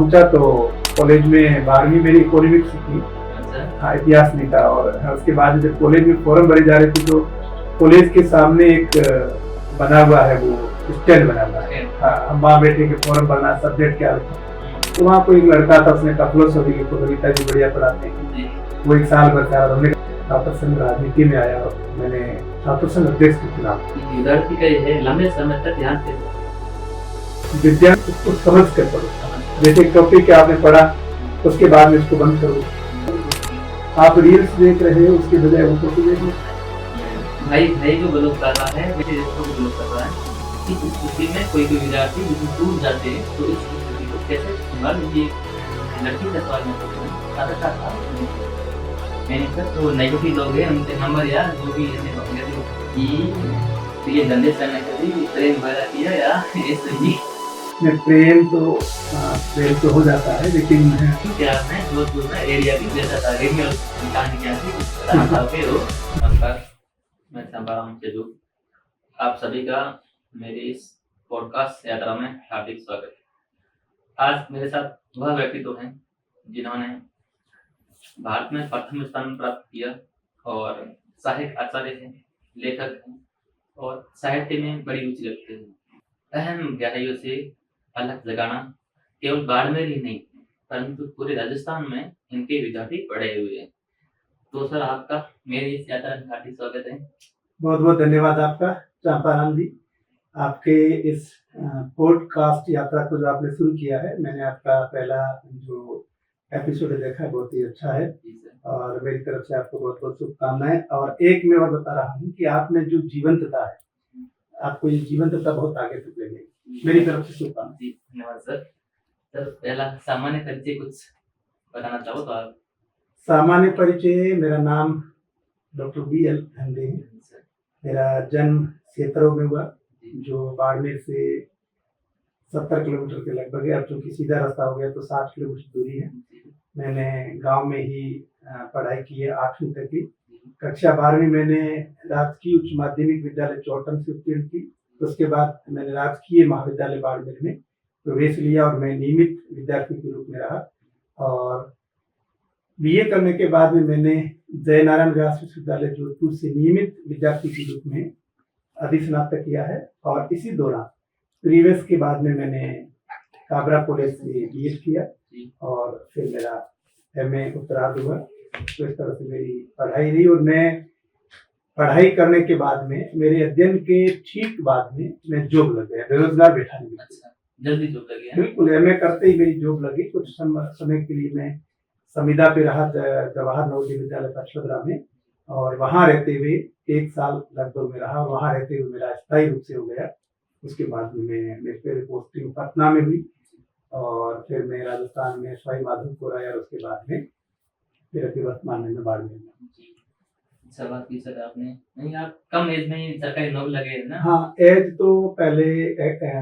पहुंचा तो कॉलेज में 12वीं मेरी इकोनॉमिक्स थी। अच्छा। हाँ, इतिहास नहीं था। और उसके बाद जब कॉलेज में फॉर्म भरे जा रहे थे तो कॉलेज के सामने एक बना हुआ है, वो स्टैंड बना हुआ है। हाँ, माँ बेटे के फॉर्म भरना सब्जेक्ट क्या था। तो वहाँ कोई एक लड़का था, उसने कपलों से कविता जी बढ़िया पढ़ाते हैं। वो एक साल भर था, हमने छात्र संघ राजनीति में आया और मैंने छात्र संघ अध्यक्ष के चुनाव। विद्यार्थी का ये है लंबे समय तक ध्यान से विद्यार्थी उसको समझ कर पढ़ो। जैसे टॉपिक आपने पढ़ा उसके बाद में उसको बंद करो। आप रील्स देख रहे हो उसके बजाय वो टॉपिक देख लो। भाई जो गलत कर रहा है वैसे इसको भी गलत कर रहा है। इस स्थिति में कोई विद्यार्थी यदि टूट जाते हैं तो इस स्थिति को कैसे संभाल लीजिए। लड़की का सवाल मैंने सर तो नेगेटिव लोग हैं उनके नंबर या जो भी ये धंधे करने के लिए प्रेम भरा किया या ऐसे ही प्रेम तो हो जाता है, लेकिन क्या मैं जोधपुर में एरिया भी जैसा था रेडियो कहानी क्या थी नमस्कार, मैं संभाराम चेदू। आप सभी का मेरी इस पॉडकास्ट यात्रा में हार्दिक स्वागत है। आज मेरे साथ वह व्यक्ति तो हैं जिन्होंने भारत में प्रथम स्थान प्राप्त किया और साहित्य आचार्य हैं, लेखक हैं और साहित्य में बड़ी रुचि रखते हैं। अहम गहराइयों से अलग जगाना केवल बाड़मेर ही नहीं परंतु पूरे राजस्थान में इनके विद्यार्थी पढ़े हुए हैं। तो सर आपका मेरी इस यात्रा में हार्दिक स्वागत है। बहुत बहुत धन्यवाद आपका चंपाराम जी। आपके इस पॉडकास्ट यात्रा को जो आपने शुरू किया है, मैंने आपका पहला जो एपिसोड देखा है, बहुत ही अच्छा है और मेरी तरफ से आपको बहुत बहुत शुभकामनाएं। और एक मैं और बता रहा हूँ कि आप में जो जीवंतता है, आपको ये जीवंतता बहुत आगे तक ले गई। मेरी तरफ से शुभकामनाएं। धन्यवाद सर। सर पहला सामान्य परिचय कुछ बताना चाहो तो आप। सामान्य परिचय, मेरा नाम डॉक्टर BL धंधे है। मेरा जन्म क्षेत्रों में हुआ जो बाड़मेर से 70 किलोमीटर के लगभग है। अब चूंकि सीधा रास्ता हो गया तो 60 किलोमीटर दूरी है। मैंने गांव में ही पढ़ाई की है 8वीं तक की। कक्षा 12वीं मैंने राजकीय उच्च माध्यमिक विद्यालय चौटन से उत्तीर्ण की। उसके बाद मैंने राजकीय महाविद्यालय बाड़मेर में प्रवेश लिया और मैं नियमित विद्यार्थी के रूप में रहा। और BA करने के बाद में मैंने जय नारायण व्यास विश्वविद्यालय जोधपुर से नियमित विद्यार्थी के रूप में अधिस्नातक किया है। और इसी दौरान प्रीवियस के बाद में मैंने काबरा कॉलेज से BEd किया और फिर मेरा MA उत्तरार्ध हुआ। तो इस तरह से मेरी पढ़ाई रही और मैं पढ़ाई करने के बाद में मेरे अध्ययन के ठीक बाद में मैं जॉब लग गया, बेरोजगार बैठा नहीं। अच्छा, जल्दी जॉब लगी? बिल्कुल, MA करते ही मेरी जॉब लगी। कुछ समय के लिए मैं संविदा पे रहा जवाहर नवोदय विद्यालय पचपदरा में और वहाँ रहते हुए 1 साल लगभग में रहा और वहाँ रहते हुए मेरा स्थायी रूप से हो गया। उसके बाद में मेरी फिर पोस्टिंग पटना में हुई और फिर मैं राजस्थान में सवाई माधोपुर आया और उसके बाद में फिर अभी वर्तमान में बाड़मेर में। अच्छा बात की सर आपने। नहीं, आप कम एज में ही सरकारी नौकरी लगे ना? हाँ, एज तो पहले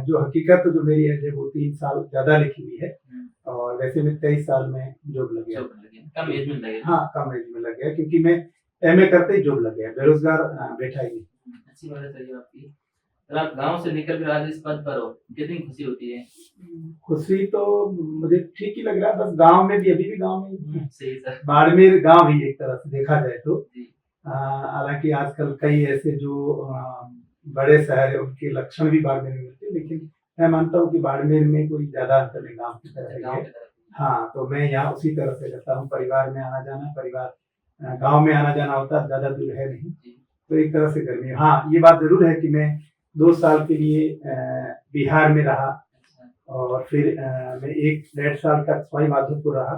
जो हकीकत जो मेरी एज है वो 3 साल ज्यादा लिखी हुई है और वैसे में 23 साल में जॉब लगे। कम एज में लगे? हाँ, कम एज में लग गया क्योंकि मैं MA करते ही जॉब लग गया, बेरोजगार बैठा ही नहीं। अच्छी बात है सर ये आपकी। सर आप गांव से निकल कर आज इस पद पर हो, कितनी खुशी होती है? खुशी तो मुझे ठीक ही लग रहा है। बस गांव में भी अभी भी गांव में सही सर, बाड़मेर गांव ही एक तरह से देखा जाए तो। हालांकि आजकल कई ऐसे जो बड़े शहर है उनके लक्षण भी बाड़मेर में मिलते हैं, लेकिन मैं मानता हूँ कि बाड़मेर में कोई ज्यादा अंतर नहीं, गाँव की तरह है। हाँ, तो मैं यहाँ उसी तरह से रहता हूँ। परिवार में आना जाना, परिवार गांव में आना जाना होता है, ज्यादा दूर है नहीं। तो एक तरह से गर्मी। हाँ, ये बात जरूर है कि मैं 2 साल के लिए बिहार में रहा और फिर मैं 1-1.5 साल तक सवाई माधोपुर रहा।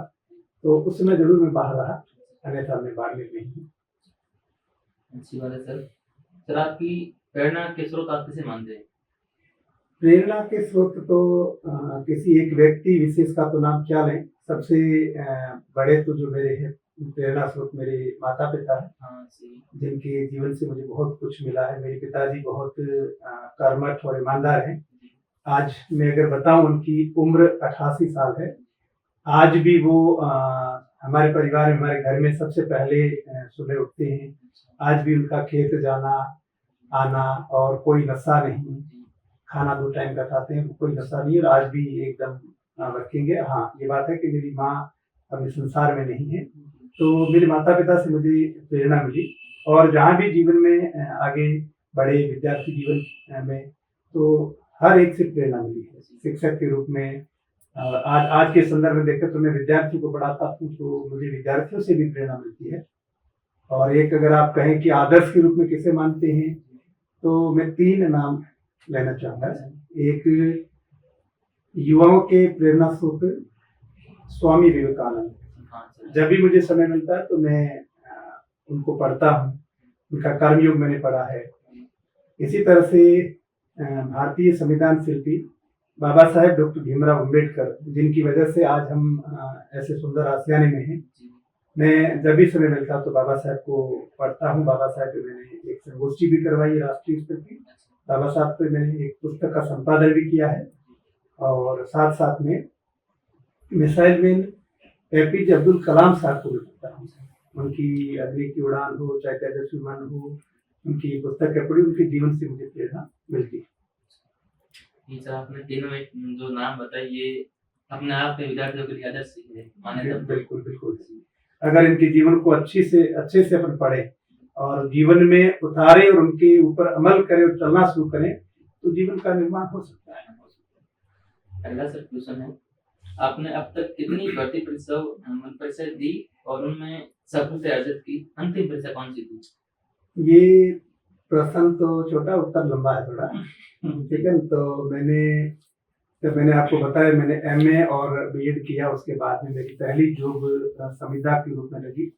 तो उस समय जरूर मैं बाहर रहा, अन्यथा मैं बाड़मेर में ही। अच्छी बात है सर। सर आपकी प्रेरणा के स्रोत आप किसे मानते हैं? प्रेरणा के स्रोत तो किसी एक व्यक्ति विशेष का तो नाम क्या लें। सबसे बड़े तो जो मेरे हैं प्रेरणा स्रोत मेरे माता पिता है, जिनके जीवन से मुझे बहुत कुछ मिला है। मेरे पिताजी बहुत कर्मठ और ईमानदार हैं। आज मैं अगर बताऊं, उनकी उम्र 88 साल है। आज भी वो हमारे परिवार में, हमारे घर में सबसे पहले सुबह उठते हैं। आज भी उनका खेत जाना आना और कोई नशा नहीं, खाना 2 टाइम का खाते हैं, कोई नशा नहीं। और आज भी एकदम वर्किंग है। हाँ, ये बात है कि मेरी माँ अभी संसार में नहीं है, तो मेरे माता पिता से मुझे प्रेरणा मिली, और जहाँ भी जीवन में आगे बढ़े विद्यार्थी जीवन में, तो हर एक से प्रेरणा मिली है। शिक्षक के रूप में आज के संदर्भ में देखकर तो मैं विद्यार्थियों को पढ़ाता हूँ, तो मुझे विद्यार्थियों से भी प्रेरणा मिलती है। और एक अगर आप कहें कि आदर्श के रूप में किसे मानते हैं, तो मैं 3 नाम लेना चाहूँगा। एक युवाओं के प्रेरणा स्रोत स्वामी विवेकानंद। जब भी मुझे समय मिलता है तो मैं उनको पढ़ता हूँ, उनका कर्मयोग मैंने पढ़ा है। इसी तरह से भारतीय संविधान शिल्पी बाबा साहेब डॉक्टर भीमराव अम्बेडकर, जिनकी वजह से आज हम ऐसे सुंदर आसियाने में हैं। मैं जब भी समय मिलता तो बाबा साहब को पढ़ता हूँ। बाबा साहब पे मैंने एक संगोष्ठी भी करवाई है राष्ट्रीय स्तर की। बाबा साहब पे मैंने एक पुस्तक का संपादन भी किया है, और साथ साथ में missile man APJ Abdul Kalam साहब को भी पढ़ता हूँ। उनकी अग्नि की उड़ान हो, चाहे तेजस्वी मन हो, उनकी पुस्तकें पढ़ी, उनके जीवन से मुझे प्रेरणा मिलती है। सर, आपने तीनों में जो नाम बताए, ये अपने आप में विद्यार्थियों के लिए आदर्श है माने तो। बिल्कुल बिल्कुल। अगर इनके जीवन को अच्छे से अपन पढ़े और जीवन में उतारे और उनके ऊपर अमल करें और चलना शुरू करें, तो जीवन का निर्माण हो सकता है। अगला सर क्वेश्चन है, आपने अब तक कितनी भर्ती परीक्षा दी और उनमें सफलता अर्जित की? अंतिम परीक्षा कौन सी थी? ये प्रश्न तो छोटा, उत्तर लंबा है थोड़ा। ठीक है, तो मैंने आपको बताया, मैंने एमए और बीएड किया। उसके बाद में मेरी पहली जॉब संविदा के रूप में लगी।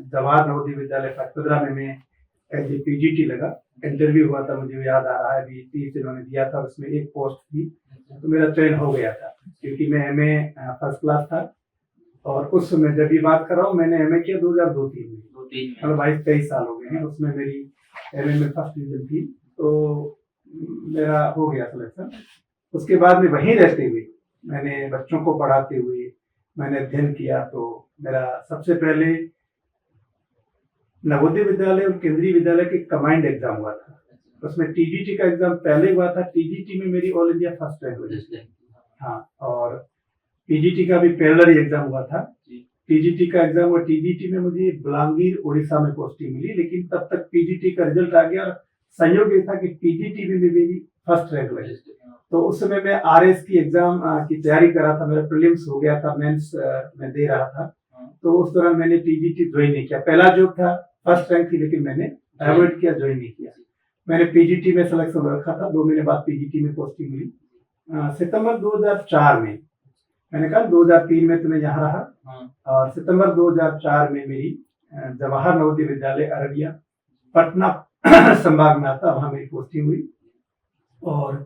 जवाहर नवोदय विद्यालय पटपदरा में मैं एज ए पीजीटी लगा। इंटरव्यू हुआ था, मुझे याद आ रहा है, अभी 30 इन्होंने दिया था, उसमें एक पोस्ट थी, तो मेरा चयन हो गया था, क्योंकि मैं एमए फर्स्ट क्लास था। और उस समय जब भी बात कर रहा हूँ, मैंने एमए किया 2002-3 में, मतलब 22-23 साल हो गए हैं। उसमें मेरी एमए में फर्स्ट डिवीजन थी, तो मेरा हो गया सिलेक्शन। उसके बाद में वहीं रहते हुए मैंने बच्चों को पढ़ाते हुए मैंने अध्ययन किया। तो मेरा सबसे पहले नवोदय विद्यालय और केंद्रीय विद्यालय के कमांड एग्जाम हुआ था। उसमें टीजीटी का एग्जाम पहले हुआ था। टीजीटी में मेरी ऑल इंडिया फर्स्ट रैंक हुई। हाँ, और टीजीटी का भी पैरेलल एग्जाम हुआ था। टीजीटी का एग्जाम हुआ, टीजीटी में मुझे बलांगीर उड़ीसा में पोस्टिंग मिली, लेकिन तब तक पीजीटी का रिजल्ट आ गया। और संयोग ये था कि पीजीटी में भी मेरी फर्स्ट रैंक लगी। तो उस समय मैं आरएस की एग्जाम की तैयारी कर रहा था, मेरा प्रीलिम्स हो गया था, मेंस में दे रहा था। तो उस दौरान मैंने टीजीटी ज्वाइन नहीं किया। पहला जॉब था, फर्स्ट रैंक थी, लेकिन मैंने अवॉइड किया, ज्वाइन नहीं किया। मैंने पीजीटी में सिलेक्शन रखा था। 2 महीने बाद पीजीटी में पोस्टिंग मिली। सितंबर 2004 में, मैंने कहा 2003 में तो मैं यहाँ रहा, और सितंबर 2004 में मेरी जवाहर नवोदय विद्यालय अररिया पटना संभाग में आता, वहां मेरी पोस्टिंग हुई। और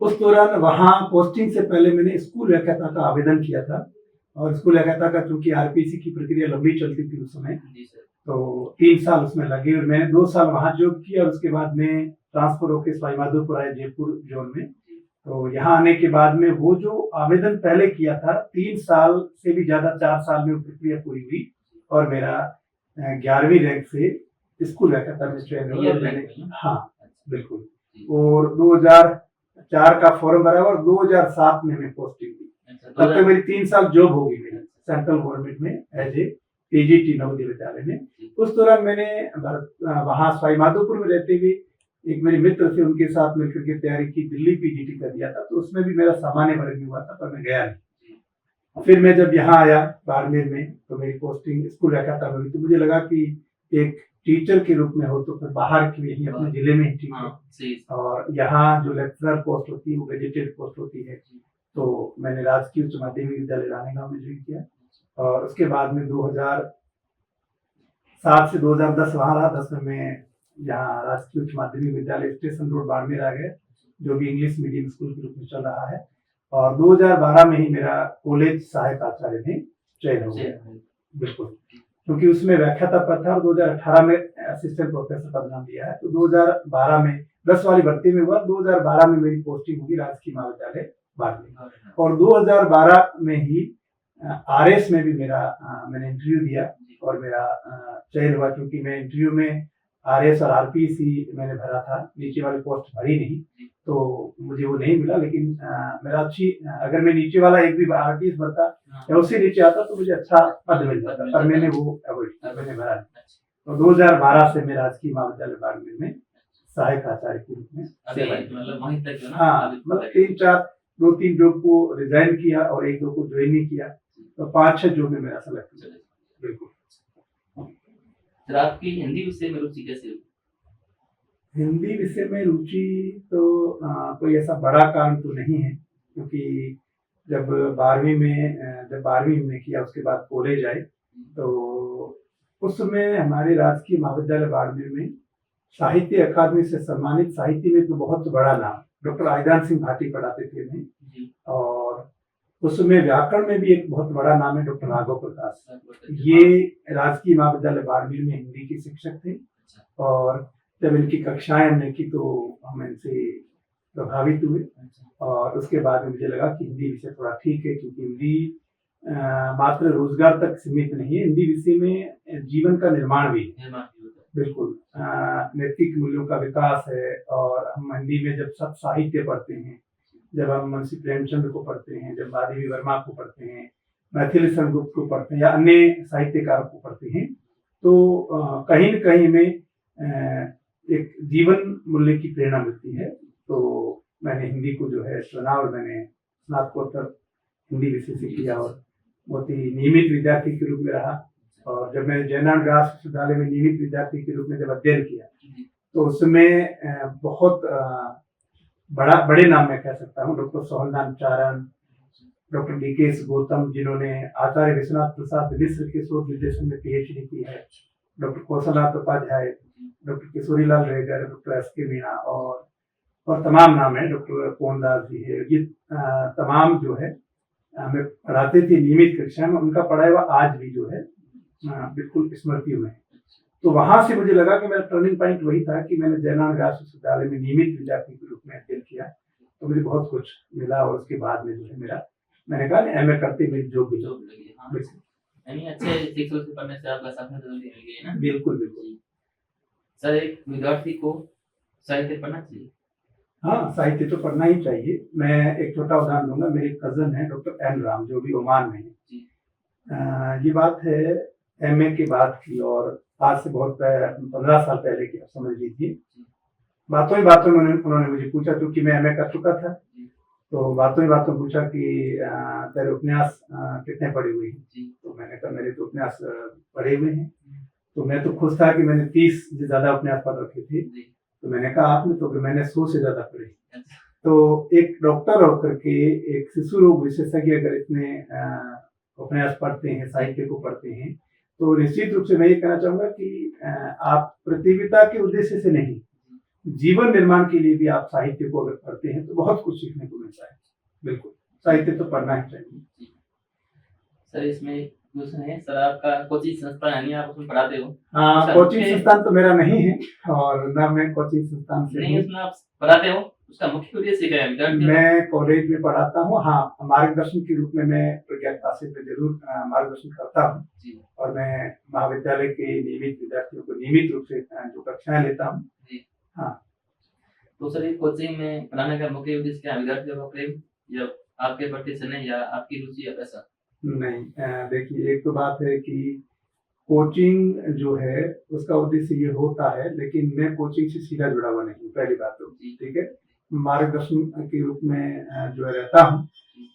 उस दौरान वहां पोस्टिंग से पहले मैंने स्कूल व्याख्याता का आवेदन किया था। और स्कूल व्याख्याता का चूंकि आरपीसी की प्रक्रिया लंबी चलती थी उस समय, तो 3 साल उसमें लगे, और मैंने 2 साल वहां जॉब किया। और उसके बाद में ट्रांसफर होकर सवाईमाधोपुर आया, जयपुर जोन में। तो यहाँ आने के बाद में वो जो आवेदन पहले किया था, 3 साल से भी ज्यादा, 4 साल में वो प्रक्रिया पूरी हुई, और मेरा 11वीं रैंक से स्कूल व्याख्याता में चयन हुआ। मैंने, हाँ बिल्कुल, और 2004 का फॉर्म भरा और 2007 में मैं पोस्टिंग दी। तब तक मेरी 3 साल जॉब हो गई मेरी सेंट्रल गवर्नमेंट में as a PGT Navodaya Vidyalaya में। उस दौरान मैंने वहां सवाईमाधोपुर में रहते हुए एक मेरे मित्र थे, उनके साथ मिलकर के तैयारी की, दिल्ली पीजीटी का दिया था। तो उसमें भी मेरा सामान्य वर्ग में हुआ था, पर मैं गया नहीं। फिर मैं जब यहाँ आया बाड़मेर में, तो मेरी पोस्टिंग स्कूल व्याख्याता में हुई। तो मुझे लगा कि एक टीचर के रूप में हो तो फिर बाहर की यही अपने जिले में ही ठीक है, और यहाँ जो लेक्चरर पोस्ट होती है वो गजेटेड पोस्ट होती है। तो मैंने राजकीय उच्च माध्यमिक विद्यालय रानीगांव में ज्वाइन किया, और उसके बाद में 2007 से 2010 वहां रहा। 10 में मैं यहाँ राजकीय उच्च माध्यमिक विद्यालय स्टेशन रोड बाड़मेर आ गए, जो भी इंग्लिश मीडियम स्कूल के रूप में चल रहा है। और 2012 में ही मेरा कॉलेज सहायक आचार्य में चयन हो गया। बिल्कुल, क्योंकि उसमें व्याख्याता पद था, और 2018 में असिस्टेंट प्रोफेसर पद नाम दिया है। तो 2012 में 10 वाली भर्ती में हुआ। 2012 में मेरी पोस्टिंग होगी राजकीय महाविद्यालय बाड़मेर, और 2012 में ही आरएस में भी मैंने इंटरव्यू दिया और मेरा चयन हुआ। क्योंकि मैं इंटरव्यू में RS और RPC मैंने भरा था, नीचे वाली पोस्ट भरी नहीं, तो मुझे वो नहीं मिला। लेकिन मेरा अगर मैं नीचे वाला एक भी RPS भरता या उससे नीचे आता तो मुझे अच्छा पद मिल जाता, पर मैंने वो अवॉइड किया, मैंने भरा नहीं। तो 2012 से मैं राजकीय महाविद्यालय बाड़मेर में सहायक आचार्य के रूप में सेवा की। मतलब वहीं तक जो ना हाँ, मतलब 2-3 जॉब को रिजाइन किया और 1-2 को ज्वाइन नहीं किया, तो 5-6 जॉब में मेरा सेलेक्ट हुआ। बिल्कुल। सर आपकी हिंदी विषय में रुचि कैसे हुई? हिंदी विषय में रुचि तो कोई ऐसा बड़ा कारण तो नहीं है, क्योंकि जब 12वीं में किया, उसके बाद कॉलेज आए, तो उस समय हमारे राजकीय महाविद्यालय बाड़मेर में साहित्य अकादमी से सम्मानित साहित्य में तो बहुत बड़ा नाम डॉक्टर आयदान सिंह भाटी पढ़ाते थे हमें, और उसमें व्याकरण में भी एक बहुत बड़ा नाम है डॉक्टर राघव प्रकाश। ये राजकीय महाविद्यालय बाड़मेर में हिंदी के शिक्षक थे, और जब इनकी कक्षाएं हमने की तो हम इनसे प्रभावित हुए, और उसके बाद में मुझे लगा कि हिंदी विषय थोड़ा ठीक है, क्योंकि हिंदी मात्र रोजगार तक सीमित नहीं है, हिंदी विषय में जीवन का निर्माण भी है। बिल्कुल, नैतिक मूल्यों का विकास है। और हम हिंदी में जब सब साहित्य पढ़ते हैं, जब हम मुंशी प्रेमचंद को पढ़ते हैं, जब माधवी वर्मा को पढ़ते हैं, मैथिली सेनगुप्त को पढ़ते हैं, या अन्य साहित्यकारों को पढ़ते हैं, तो कहीं न कहीं हमें एक जीवन मूल्य की प्रेरणा मिलती है। तो मैंने हिंदी को जो है चुना, और मैंने स्नातकोत्तर हिंदी विषय से किया, और बहुत ही नियमित विद्यार्थी के रूप में रहा। और जब मैंने जयनारायण व्यास विश्वविद्यालय में नियमित विद्यार्थी के रूप में जब अध्ययन किया, तो उसमें बहुत बड़े नाम मैं कह सकता हूँ, डॉक्टर सोहनदान चारण, डॉक्टर DK गौतम, जिन्होंने आचार्य विश्वनाथ प्रसाद मिश्र के शोध निर्देशन में PhD की है, doctor Kaushalnath Upadhyay, doctor Kishorilal Regar, doctor SK Meena, और तमाम नाम है, डॉक्टर पोनदास जी है। ये तमाम जो है हमें पढ़ाते थे नियमित कक्षा में, उनका पढ़ाया हुआ आज भी जो है बिल्कुल स्मृति में है। तो वहां से मुझे लगा कि मेरा टर्निंग पॉइंट वही था कि मैंने जयनारायण व्यास विश्वविद्यालय में नियमित विद्यार्थी के रूप में अध्ययन किया, तो मुझे बहुत कुछ मिला। और उसके बाद में जो है मैंने कहा MA करते मेरी जॉब भी लगी। यानी अच्छे शिक्षकों से पढ़ने से आपका सपना जल्दी मिल गया ना? बिल्कुल बिल्कुल। सर एक विद्यार्थी को साहित्य पढ़ना चाहिए? हाँ, साहित्य तो पढ़ना ही चाहिए। मैं एक छोटा उदाहरण दूंगा। मेरे कजन है डॉक्टर N राम, जो भी ओमान में है। ये बात है MA के बाद की, और आज से बहुत 15 साल पहले की, आप समझ लीजिए। बातों में उन्होंने मुझे पूछा, क्योंकि मैं MA कर चुका था, तो बातों ही पूछा कि तेरे उपन्यास कितने पढ़े हुए हैं? तो मैंने कहा मेरे तो उपन्यास पढ़े हुए हैं। तो मैं तो खुश था कि मैंने 30 से ज्यादा उपन्यास पढ़ रखे थे। तो मैंने कहा आपने तो? मैंने 100 से ज्यादा पढ़े। तो एक डॉक्टर होकर के एक शिशु रोग विशेषज्ञ अगर इतने उपन्यास पढ़ते हैं, साहित्य को पढ़ते हैं, तो निश्चित रूप से मैं ये कहना चाहूंगा कि आप प्रतियोगिता के उद्देश्य से नहीं, जीवन निर्माण के लिए भी आप साहित्य को अगर पढ़ते हैं तो बहुत कुछ सीखने को मिलता है। बिल्कुल, साहित्य तो पढ़ना ही चाहिए। सर इसमें क्वेश्चन है, सर आपका कोचिंग संस्थान यानी आप उसमें पढ़ाते हो? हाँ, कोचिंग संस्थान तो मेरा नहीं है, और ना मैं कोचिंग संस्थान से नहीं, उसमें आप पढ़ाते हो, उसका मुख्य उद्देश्य क्या है? मैं कॉलेज में पढ़ाता हूँ। हाँ, मार्गदर्शन के रूप में मैं प्रज्ञातासी पे जरूर मार्गदर्शन करता हूँ, और मैं महाविद्यालय के नियमित विद्यार्थियों को नियमित रूप से जो कक्षाएं लेता हूँ। हाँ, तो सर ये कोचिंग में पढ़ाने का मुख्य उद्देश्य क्या है? विद्यार्थियों का प्रेम, या आपके प्रति स्नेह, या आपकी रुचि, या ऐसा? नहीं, देखिए, एक तो बात है कि कोचिंग जो है उसका उद्देश्य ये होता है, लेकिन मैं कोचिंग से सीधा जुड़ा हुआ नहीं हूँ, पहली बात तो। ठीक है, मार्गदर्शन के रूप में जो रहता हूँ,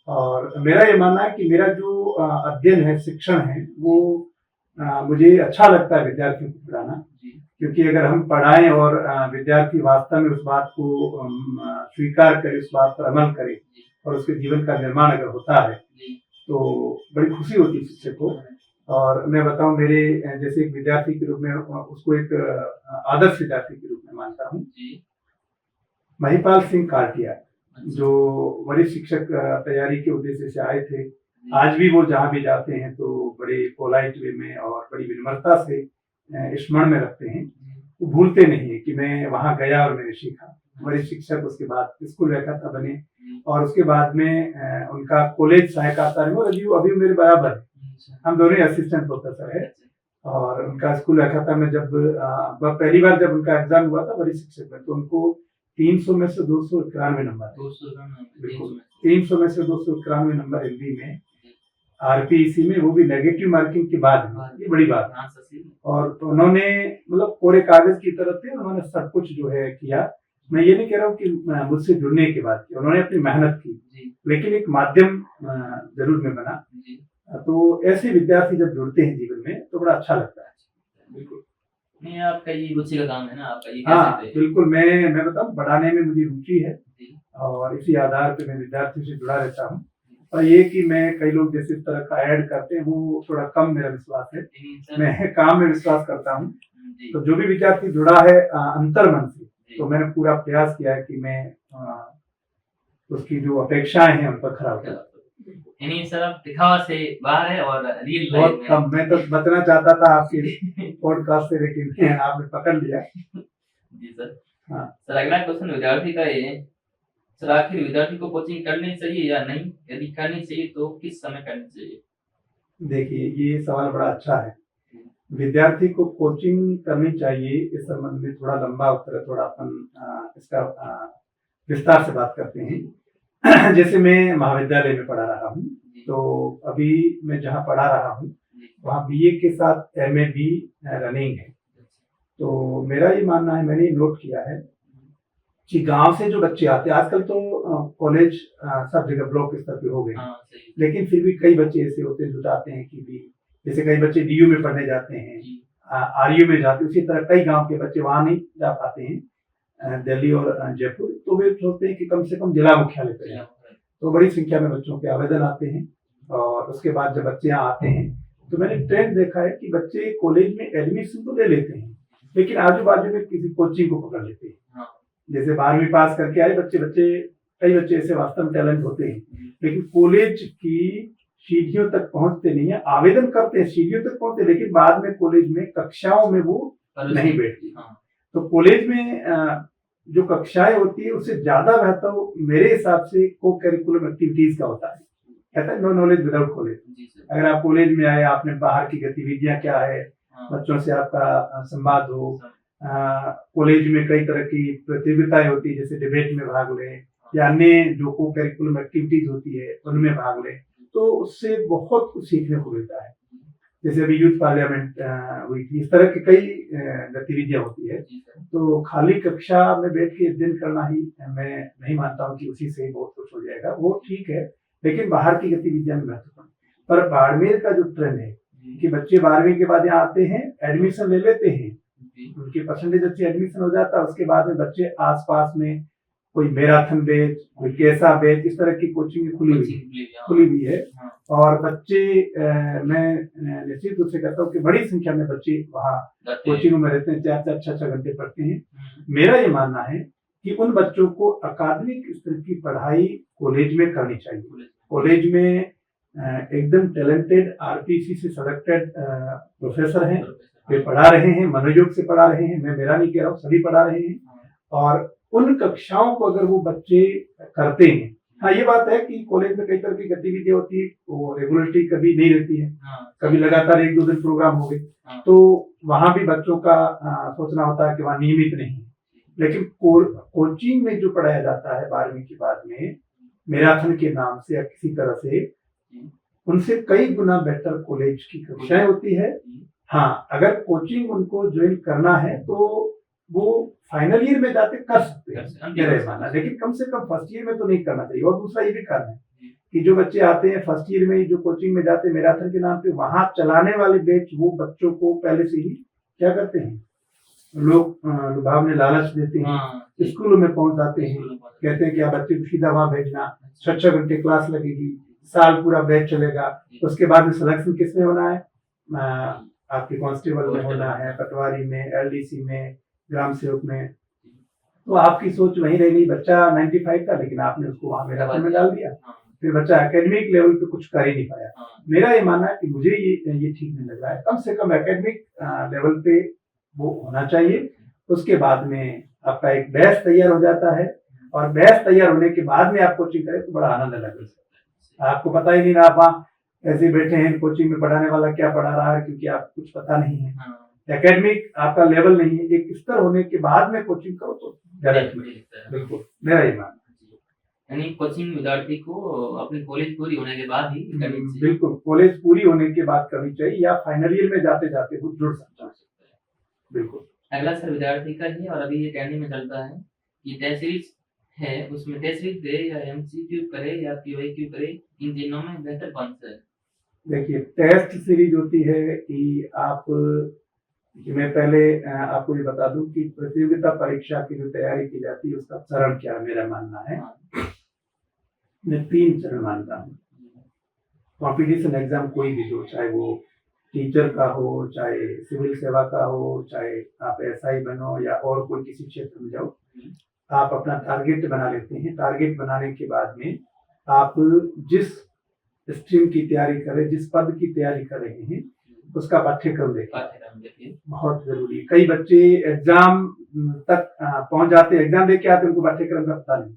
और मेरा ये मानना है कि मेरा जो अध्ययन है, शिक्षण है, वो मुझे अच्छा लगता है विद्यार्थियों को पढ़ाना, क्योंकि अगर हम पढ़ाएं और विद्यार्थी वास्तव में उस बात को स्वीकार करे, उस बात पर अमल करे, और उसके जीवन का निर्माण अगर होता है, तो बड़ी खुशी होती है शिक्षक को। और मैं बताऊं, मेरे जैसे एक विद्यार्थी के रूप में उसको एक आदर्श विद्यार्थी के रूप में मानता हूँ, महिपाल सिंह काटिया, जो वरिष्ठ शिक्षक तैयारी के उद्देश्य से आए थे। आज भी वो जहाँ भी जाते हैं तो बड़े पोलाइट वे में और बड़ी विनम्रता से स्मरण में रखते हैं। वो भूलते नहीं है कि मैं वहां गया और मैंने सीखा। वरिष्ठ शिक्षक उसके बाद स्कूल व्याख्याता बने, और उसके बाद में उनका कॉलेज सहायक आचार्य, अभी मेरे बराबर है, हम दोनों असिस्टेंट प्रोफेसर है। और उनका स्कूल रखा था। मैं जब पहली बार जब उनका एग्जाम हुआ था बड़ी शिक्षक में, तो उनको 300 में से 291 नंबर, 291 बिल्कुल 300 में से 291 नंबर हिंदी में, आरपीसी में, वो भी नेगेटिव मार्किंग के बाद में। ये बड़ी बात है। और तो उन्होंने मतलब पूरे कागज की तरह थे, उन्होंने सब कुछ जो है किया। मैं ये नहीं कह रहा हूँ कि मुझसे जुड़ने के बाद किया, उन्होंने अपनी मेहनत की, लेकिन एक माध्यम जरूर में बना। तो ऐसे विद्यार्थी जब जुड़ते हैं जीवन में तो बड़ा अच्छा लगता है। बिल्कुल नहीं, आपका ये रुचि का काम है ना, आपका ये हाँ बिल्कुल, मैं बताऊँ, पढ़ाने में मुझे रुचि है और इसी आधार पे मैं विद्यार्थी से जुड़ा रहता हूँ। और ये कि मैं कई लोग जैसे इस तरह का ऐड करते हैं वो थोड़ा कम मेरा विश्वास है, मैं काम में विश्वास करता हूँ। तो जो भी विद्यार्थी जुड़ा है अंतर्मन से, तो मैंने पूरा प्रयास किया है कि मैं उसकी जो अपेक्षाएं हैं उन पर खरा उतरूं। यानी सर आप दिखावा से बाहर है और रियल बहुत लाइफ कम। मैं तो बचना चाहता था आपके पॉडकास्ट से, लेकिन आपने पकड़ लिया। जी सर। हाँ सर, अगला क्वेश्चन विद्यार्थी का ये, सर आखिर विद्यार्थी को कोचिंग करनी चाहिए या नहीं? यदि करनी चाहिए तो किस समय करनी चाहिए? देखिए, ये सवाल बड़ा अच्छा है। विद्यार्थी को कोचिंग करनी चाहिए, इस संबंध में थोड़ा लंबा उत्तर है, थोड़ा अपन इसका विस्तार से बात करते हैं। जैसे मैं महाविद्यालय में पढ़ा रहा हूँ, तो अभी मैं जहाँ पढ़ा रहा हूँ वहाँ बीए के साथ एमए भी रनिंग है। तो मेरा ये मानना है, मैंने नोट किया है कि गांव से जो बच्चे आते हैं, आजकल तो कॉलेज सब जगह ब्लॉक स्तर पे हो गए, लेकिन फिर भी कई बच्चे ऐसे होते हैं जो चाहते हैं कि भी, जैसे कई बच्चे डीयू में पढ़ने जाते हैं, आरयू में जाते हैं, उसी तरह कई गांव के बच्चे वहां नहीं जा पाते हैं, दिल्ली और जयपुर, तो वे सोचते हैं कि कम से कम जिला मुख्यालय पे जाए। तो बड़ी संख्या में बच्चों के आवेदन आते हैं और उसके बाद जब बच्चे यहाँ आते हैं तो मैंने ट्रेंड देखा है कि बच्चे कॉलेज में एडमिशन तो ले लेते हैं, लेकिन आजू बाजू में किसी कोचिंग को पकड़ लेते हैं। जैसे 12वीं पास करके आए बच्चे कई बच्चे ऐसे वास्तव में टैलेंट होते हैं, लेकिन कॉलेज की सीढ़ियों तक पहुंचते नहीं है। आवेदन करते हैं, सीढ़ियों तक पहुंचते, लेकिन बाद में कॉलेज में कक्षाओं में वो नहीं बैठती। तो कॉलेज में जो कक्षाएं होती है उससे ज्यादा बेहतर मेरे हिसाब से को करिकुलम एक्टिविटीज का होता है। कहता है नो नॉलेज विदाउट कॉलेज। अगर आप कॉलेज में आए, आपने बाहर की गतिविधियां क्या है, बच्चों से आपका संवाद हो, कॉलेज में कई तरह की प्रतियोगिताएं होती है, जैसे डिबेट में भाग ले या अन्य जो को करिकुलम एक्टिविटीज होती है उनमें भाग ले, तो उससे बहुत कुछ सीखने को मिलता है। जैसे अभी यूथ पार्लियामेंट हुई थी, इस तरह की कई गतिविधियां होती है। तो खाली कक्षा में बैठ के दिन करना ही मैं नहीं मानता हूँ कि उसी से ही बहुत कुछ हो जाएगा। वो ठीक है, लेकिन बाहर की गतिविधियां महत्वपूर्ण। पर बाड़मेर का जो ट्रेंड है कि बच्चे 12वीं के बाद यहाँ आते हैं, एडमिशन ले लेते हैं, उनके परसेंटेज अच्छे, एडमिशन हो जाता है, उसके बाद में बच्चे आसपास में कोई मैराथन बैच, कोई कैसा बैच, इस तरह की कोचिंग खुली हुई है। और बच्चे मैं निश्चित रूप से कहता हूँ कि बड़ी संख्या में बच्चे वहाँ कोचिंग में रहते हैं, 4-4, 6-6 घंटे पढ़ते हैं। मेरा ये मानना है कि उन बच्चों को अकादमिक स्तर की पढ़ाई कॉलेज में करनी चाहिए। कॉलेज में एकदम टैलेंटेड आरपीसी से सेलेक्टेड प्रोफेसर हैं, वे पढ़ा रहे हैं, मनोयोग से पढ़ा रहे हैं, मैं मेरा नहीं कह रहा हूँ, सभी पढ़ा रहे हैं। और उन कक्षाओं को अगर वो बच्चे करते हैं, हाँ ये बात है कि कॉलेज में कई तरह की गतिविधियां होती है, वो रेगुलरिटी कभी नहीं रहती है, कभी लगातार 1-2 दिन प्रोग्राम हो गए, तो वहां भी बच्चों का सोचना होता है कि वहाँ नियमित नहीं है। लेकिन कोचिंग में जो पढ़ाया जाता है 12वीं के बाद में मैराथन के नाम से या किसी तरह से, उनसे कई गुना बेहतर कॉलेज की कक्षाएं होती है। हाँ, अगर कोचिंग उनको ज्वाइन करना है तो वो फाइनल ईयर में जाते कर सकते हैं, मेरा मानना, लेकिन कम से कम फर्स्ट ईयर में तो नहीं करना चाहिए। और दूसरा ये भी कारण है कि जो बच्चे आते हैं फर्स्ट ईयर में, जो कोचिंग में जाते हैं मैराथन के नाम पे, वहां चलाने वाले बैच वो बच्चों को पहले से ही क्या करते हैं, लोग लुभावने लालच देते हैं, स्कूलों में पहुंच जाते हैं, कहते हैं कि आप बच्चे को सीधा वहां भेजना, 6 घंटे क्लास लगेगी, साल पूरा बैच चलेगा, उसके बाद में सिलेक्शन किस में होना है, आपके कांस्टेबल में होना है, पटवारी में, एलडीसी में, ग्राम सेवक में। तो आपकी सोच वहीं रह गई, बच्चा 95 था लेकिन आपने उसको वहां मैराथन में डाल दिया, फिर बच्चा एकेडमिक लेवल पे कुछ कर ही नहीं पाया। मेरा ये मानना है कि मुझे ये ठीक नहीं लग रहा है। कम से कम एकेडमिक लेवल पे वो होना चाहिए, उसके बाद में आपका एक बैच तैयार हो जाता है, और बैच तैयार होने के बाद में आप कोचिंग करें तो बड़ा आनंद लगता है। आपको पता ही नहीं ना, आप ऐसे ही बैठे हैं कोचिंग में, पढ़ाने वाला क्या पढ़ा रहा है क्योंकि आपको कुछ पता नहीं है, हाँ एकेडमिक आपका लेवल नहीं है, एक स्तर होने के बाद में कोचिंग करो तो ज्यादा ठीक मुझे है। लगता है। बिल्कुल मेरा ये मानना यानी कोचिंग विद्यार्थी को अपनी कॉलेज पूरी होने के बाद ही है। करनी चाहिए। बिल्कुल कॉलेज पूरी होने के बाद करनी चाहिए या फाइनल ईयर में जाते जाते वो जुड़ सकता है। बिल्कुल। अगला सर विद्यार्थी का ही, और अभी ये ट्रेंडिंग में चलता है कि टेस्ट सीरीज है, उसमें टेस्ट सीरीज दे या एमसीक्यू करे या पीवाईक्यू करे, इन तीनों में बेहतर कौन सा है? देखिए टेस्ट सीरीज होती है कि आप, कि मैं पहले आपको ये बता दूं कि प्रतियोगिता परीक्षा की जो तैयारी की जाती है उसका चरण क्या है, मेरा मानना है मैं 3 चरण मानता हूँ। कॉम्पिटिशन एग्जाम कोई भी हो, चाहे वो टीचर का हो, चाहे सिविल सेवा का हो, चाहे आप एसआई बनो या और कोई किसी क्षेत्र में जाओ, आप अपना टारगेट बना लेते हैं। टारगेट बनाने के बाद में आप जिस स्ट्रीम की तैयारी कर रहे, जिस पद की तैयारी कर रहे हैं, उसका पाठ्यक्रम देखें, बहुत जरूरी है। कई बच्चे एग्जाम तक पहुंच जाते हैं, एग्जाम दे के आते हैं, उनको पाठ्यक्रम का पता नहीं,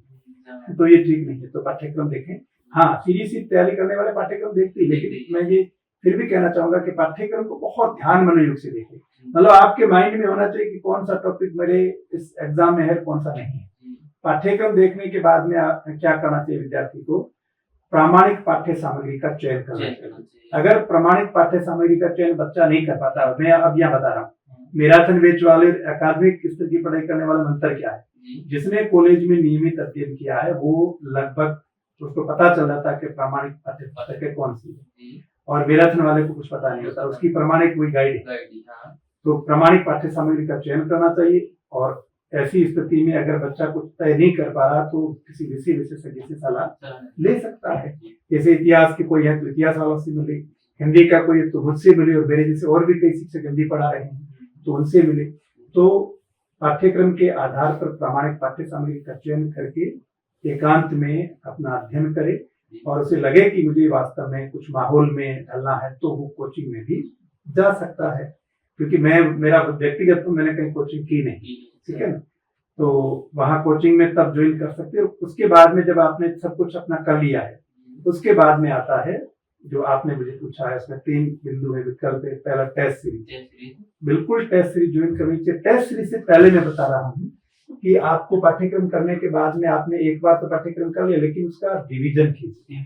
तो ये ठीक नहीं है। तो पाठ्यक्रम देखें। हाँ, सीरीज की तैयारी करने वाले पाठ्यक्रम देखते हैं, लेकिन मैं ये फिर भी कहना चाहूंगा कि पाठ्यक्रम को बहुत ध्यान मनोयोग से देखें। मतलब आपके माइंड में होना चाहिए कि कौन सा टॉपिक मेरे इस एग्जाम में है, कौन सा नहीं है। पाठ्यक्रम देखने के बाद में आप क्या करना चाहिए, विद्यार्थी को प्रामाणिक पाठ्य सामग्री का चयन करना चाहिए। अगर प्रामाणिक पाठ्य सामग्री का चयन बच्चा नहीं कर पाता, मैं अब यहाँ बता रहा हूँ, मैराथन बैच वाले अकादमिक स्तर की पढ़ाई करने वाला मंत्र क्या है, जिसने कॉलेज में नियमित अध्ययन किया है वो लगभग उसको पता चल जाता है कि प्रामाणिक पाठ्य पुस्तकें कौन सी है, और मैराथन वाले को कुछ पता नहीं होता, उसकी प्रामाणिक कोई गाइड है। तो प्रामाणिक पाठ्य सामग्री का चयन करना चाहिए। और ऐसी स्थिति में अगर बच्चा कुछ तय नहीं कर पा रहा तो किसी विषय विशेषज्ञ से सलाह ले सकता है। जैसे इतिहास की कोई है तो इतिहास वालों से मिले, हिंदी का कोई है तो मुझसे मिले, और मेरे जैसे और भी कई शिक्षक हिंदी पढ़ा रहे हैं तो उनसे मिले। तो पाठ्यक्रम के आधार पर प्रामाणिक पाठ्य सामग्री का चयन करके एकांत में अपना अध्ययन करे, और उसे लगे कि मुझे वास्तव में कुछ माहौल में ढलना है तो वो कोचिंग में भी जा सकता है। क्योंकि मेरा व्यक्तिगत तो मैंने कहीं कोचिंग की नहीं, ठीक है ना, तो वहाँ कोचिंग में तब ज्वाइन कर सकते हैं। उसके बाद में जब आपने सब कुछ अपना कर लिया है, उसके बाद में आता है जो आपने मुझे पूछा है, उसमें 3 बिंदु है, विकल्प है। पहला टेस्ट सीरीज, बिल्कुल टेस्ट सीरीज ज्वाइन करनी चाहिए। टेस्ट सीरीज से पहले मैं बता रहा हूँ कि आपको पाठ्यक्रम करने के बाद में आपने एक बार तो पाठ्यक्रम कर लिया, लेकिन उसका रिवीजन कीजिए।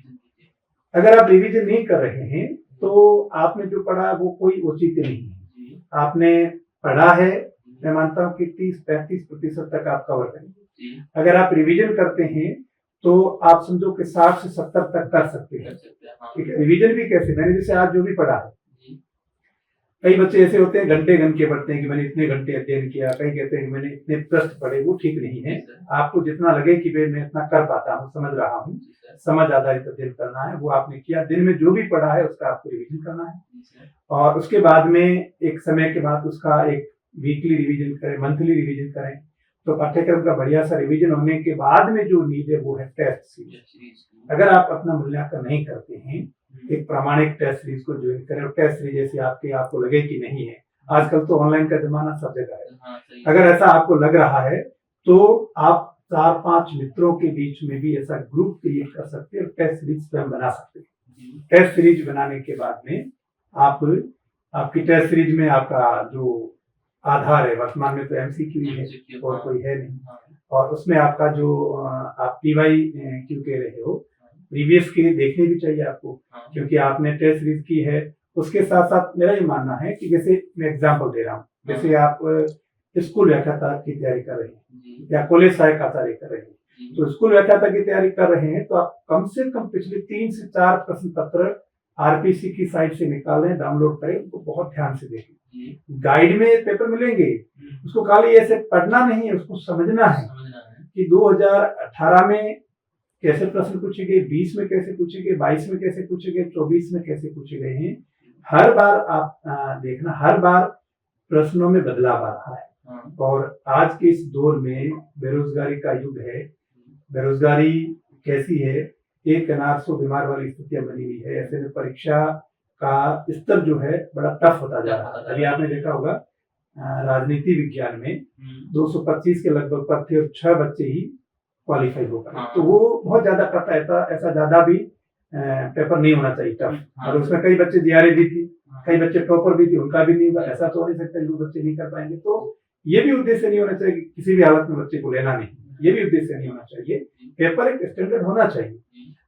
अगर आप रिवीजन नहीं कर रहे हैं तो आपने जो पढ़ा वो कोई औचित्य नहीं है। आपने पढ़ा है, मैं मानता हूँ कि 30-35% तक आप कवर करेंगे। अगर आप रिवीजन करते हैं तो आप समझो कि 60 से 70 तक कर सकते हैं। ठीक है, रिवीजन भी कैसे, मैंने जैसे आज जो भी पढ़ा है, कई बच्चे ऐसे होते हैं घंटे घंटे पढ़ते हैं कि मैंने इतने घंटे अध्ययन किया, कई कहते हैं कि मैंने इतने पृष्ठ पढ़े, वो ठीक नहीं है। आपको जितना लगे कि मैं इतना कर पाता हूँ, समझ रहा हूँ, समझ आधारित अध्ययन करना है, वो आपने किया। दिन में जो भी पढ़ा है उसका आपको रिवीजन करना है, और उसके बाद में एक समय के बाद उसका एक वीकली रिवीजन करें, मंथली रिवीजन करें। तो पाठ्यक्रम का बढ़िया सा रिवीजन होने के बाद में जो नीड है वो है टेस्ट सीरीज। अगर आप अपना मूल्यांकन नहीं करते हैं, एक प्रामाणिक टेस्ट सीरीज को ज्वाइन करें। और टेस्ट सीरीज जैसे आपको लगे कि नहीं है, आजकल तो ऑनलाइन का जमाना सब जगह है, अगर ऐसा आपको लग रहा है तो आप 4-5 मित्रों के बीच में भी ऐसा ग्रुप क्रिएट कर सकते हैं और टेस्ट सीरीज स्वयं बना सकते हैं। टेस्ट सीरीज बनाने के बाद में आपकी टेस्ट सीरीज में आपका जो आधार है, वर्तमान में तो एमसीक्यू ही है और कोई है नहीं, और उसमें आपका जो आप पीवाईक्यू कह रहे हो, प्रीवियस के देखने भी चाहिए आपको, क्योंकि आपने टेस्ट सीरीज की है। उसके साथ साथ मेरा ये मानना है कि जैसे मैं एग्जांपल दे रहा हूँ, जैसे आप स्कूल व्याख्याता की तैयारी कर रहे हैं या कॉलेज सहायक आचार्य कर रहे हैं, तो स्कूल व्याख्याता की तैयारी कर रहे हैं तो आप कम से कम पिछले 3 से 4 प्रश्न पत्र आरपीसी की साइट से निकालें, डाउनलोड करें, उनको बहुत ध्यान से देखें। गाइड में पेपर मिलेंगे, उसको खाली ऐसे पढ़ना नहीं है, उसको समझना है कि 2018 में कैसे प्रश्न पूछे गए, 20 में कैसे पूछे गए, 22 में कैसे पूछे गए, 24 में कैसे पूछे गए हैं। हर बार आप देखना, हर बार प्रश्नों में बदलाव आ रहा है। और आज के इस दौर में बेरोजगारी का युग है, बेरोजगारी कैसी है, एक अनार 100 बीमार वाली स्थितियां बनी हुई है। ऐसे में परीक्षा का स्तर जो है बड़ा टफ होता जा रहा है। अभी आपने देखा होगा राजनीति विज्ञान में 225 के लगभग पद थे और 6 बच्चे ही क्वालिफाई हो गए, तो वो बहुत ज्यादा टफ है। ऐसा ज्यादा भी पेपर नहीं होना चाहिए टफ। हाँ। और उसमें कई बच्चे जीआरए भी थी, कई बच्चे टॉपर भी थी, उनका भी नहीं हुआ। ऐसा तो हो नहीं सकता जो बच्चे नहीं कर पाएंगे। तो ये भी उद्देश्य नहीं होना चाहिए कि किसी भी हालत में बच्चे को लेना नहीं, ये भी उद्देश्य नहीं होना चाहिए। पेपर एक स्टैंडर्ड होना चाहिए,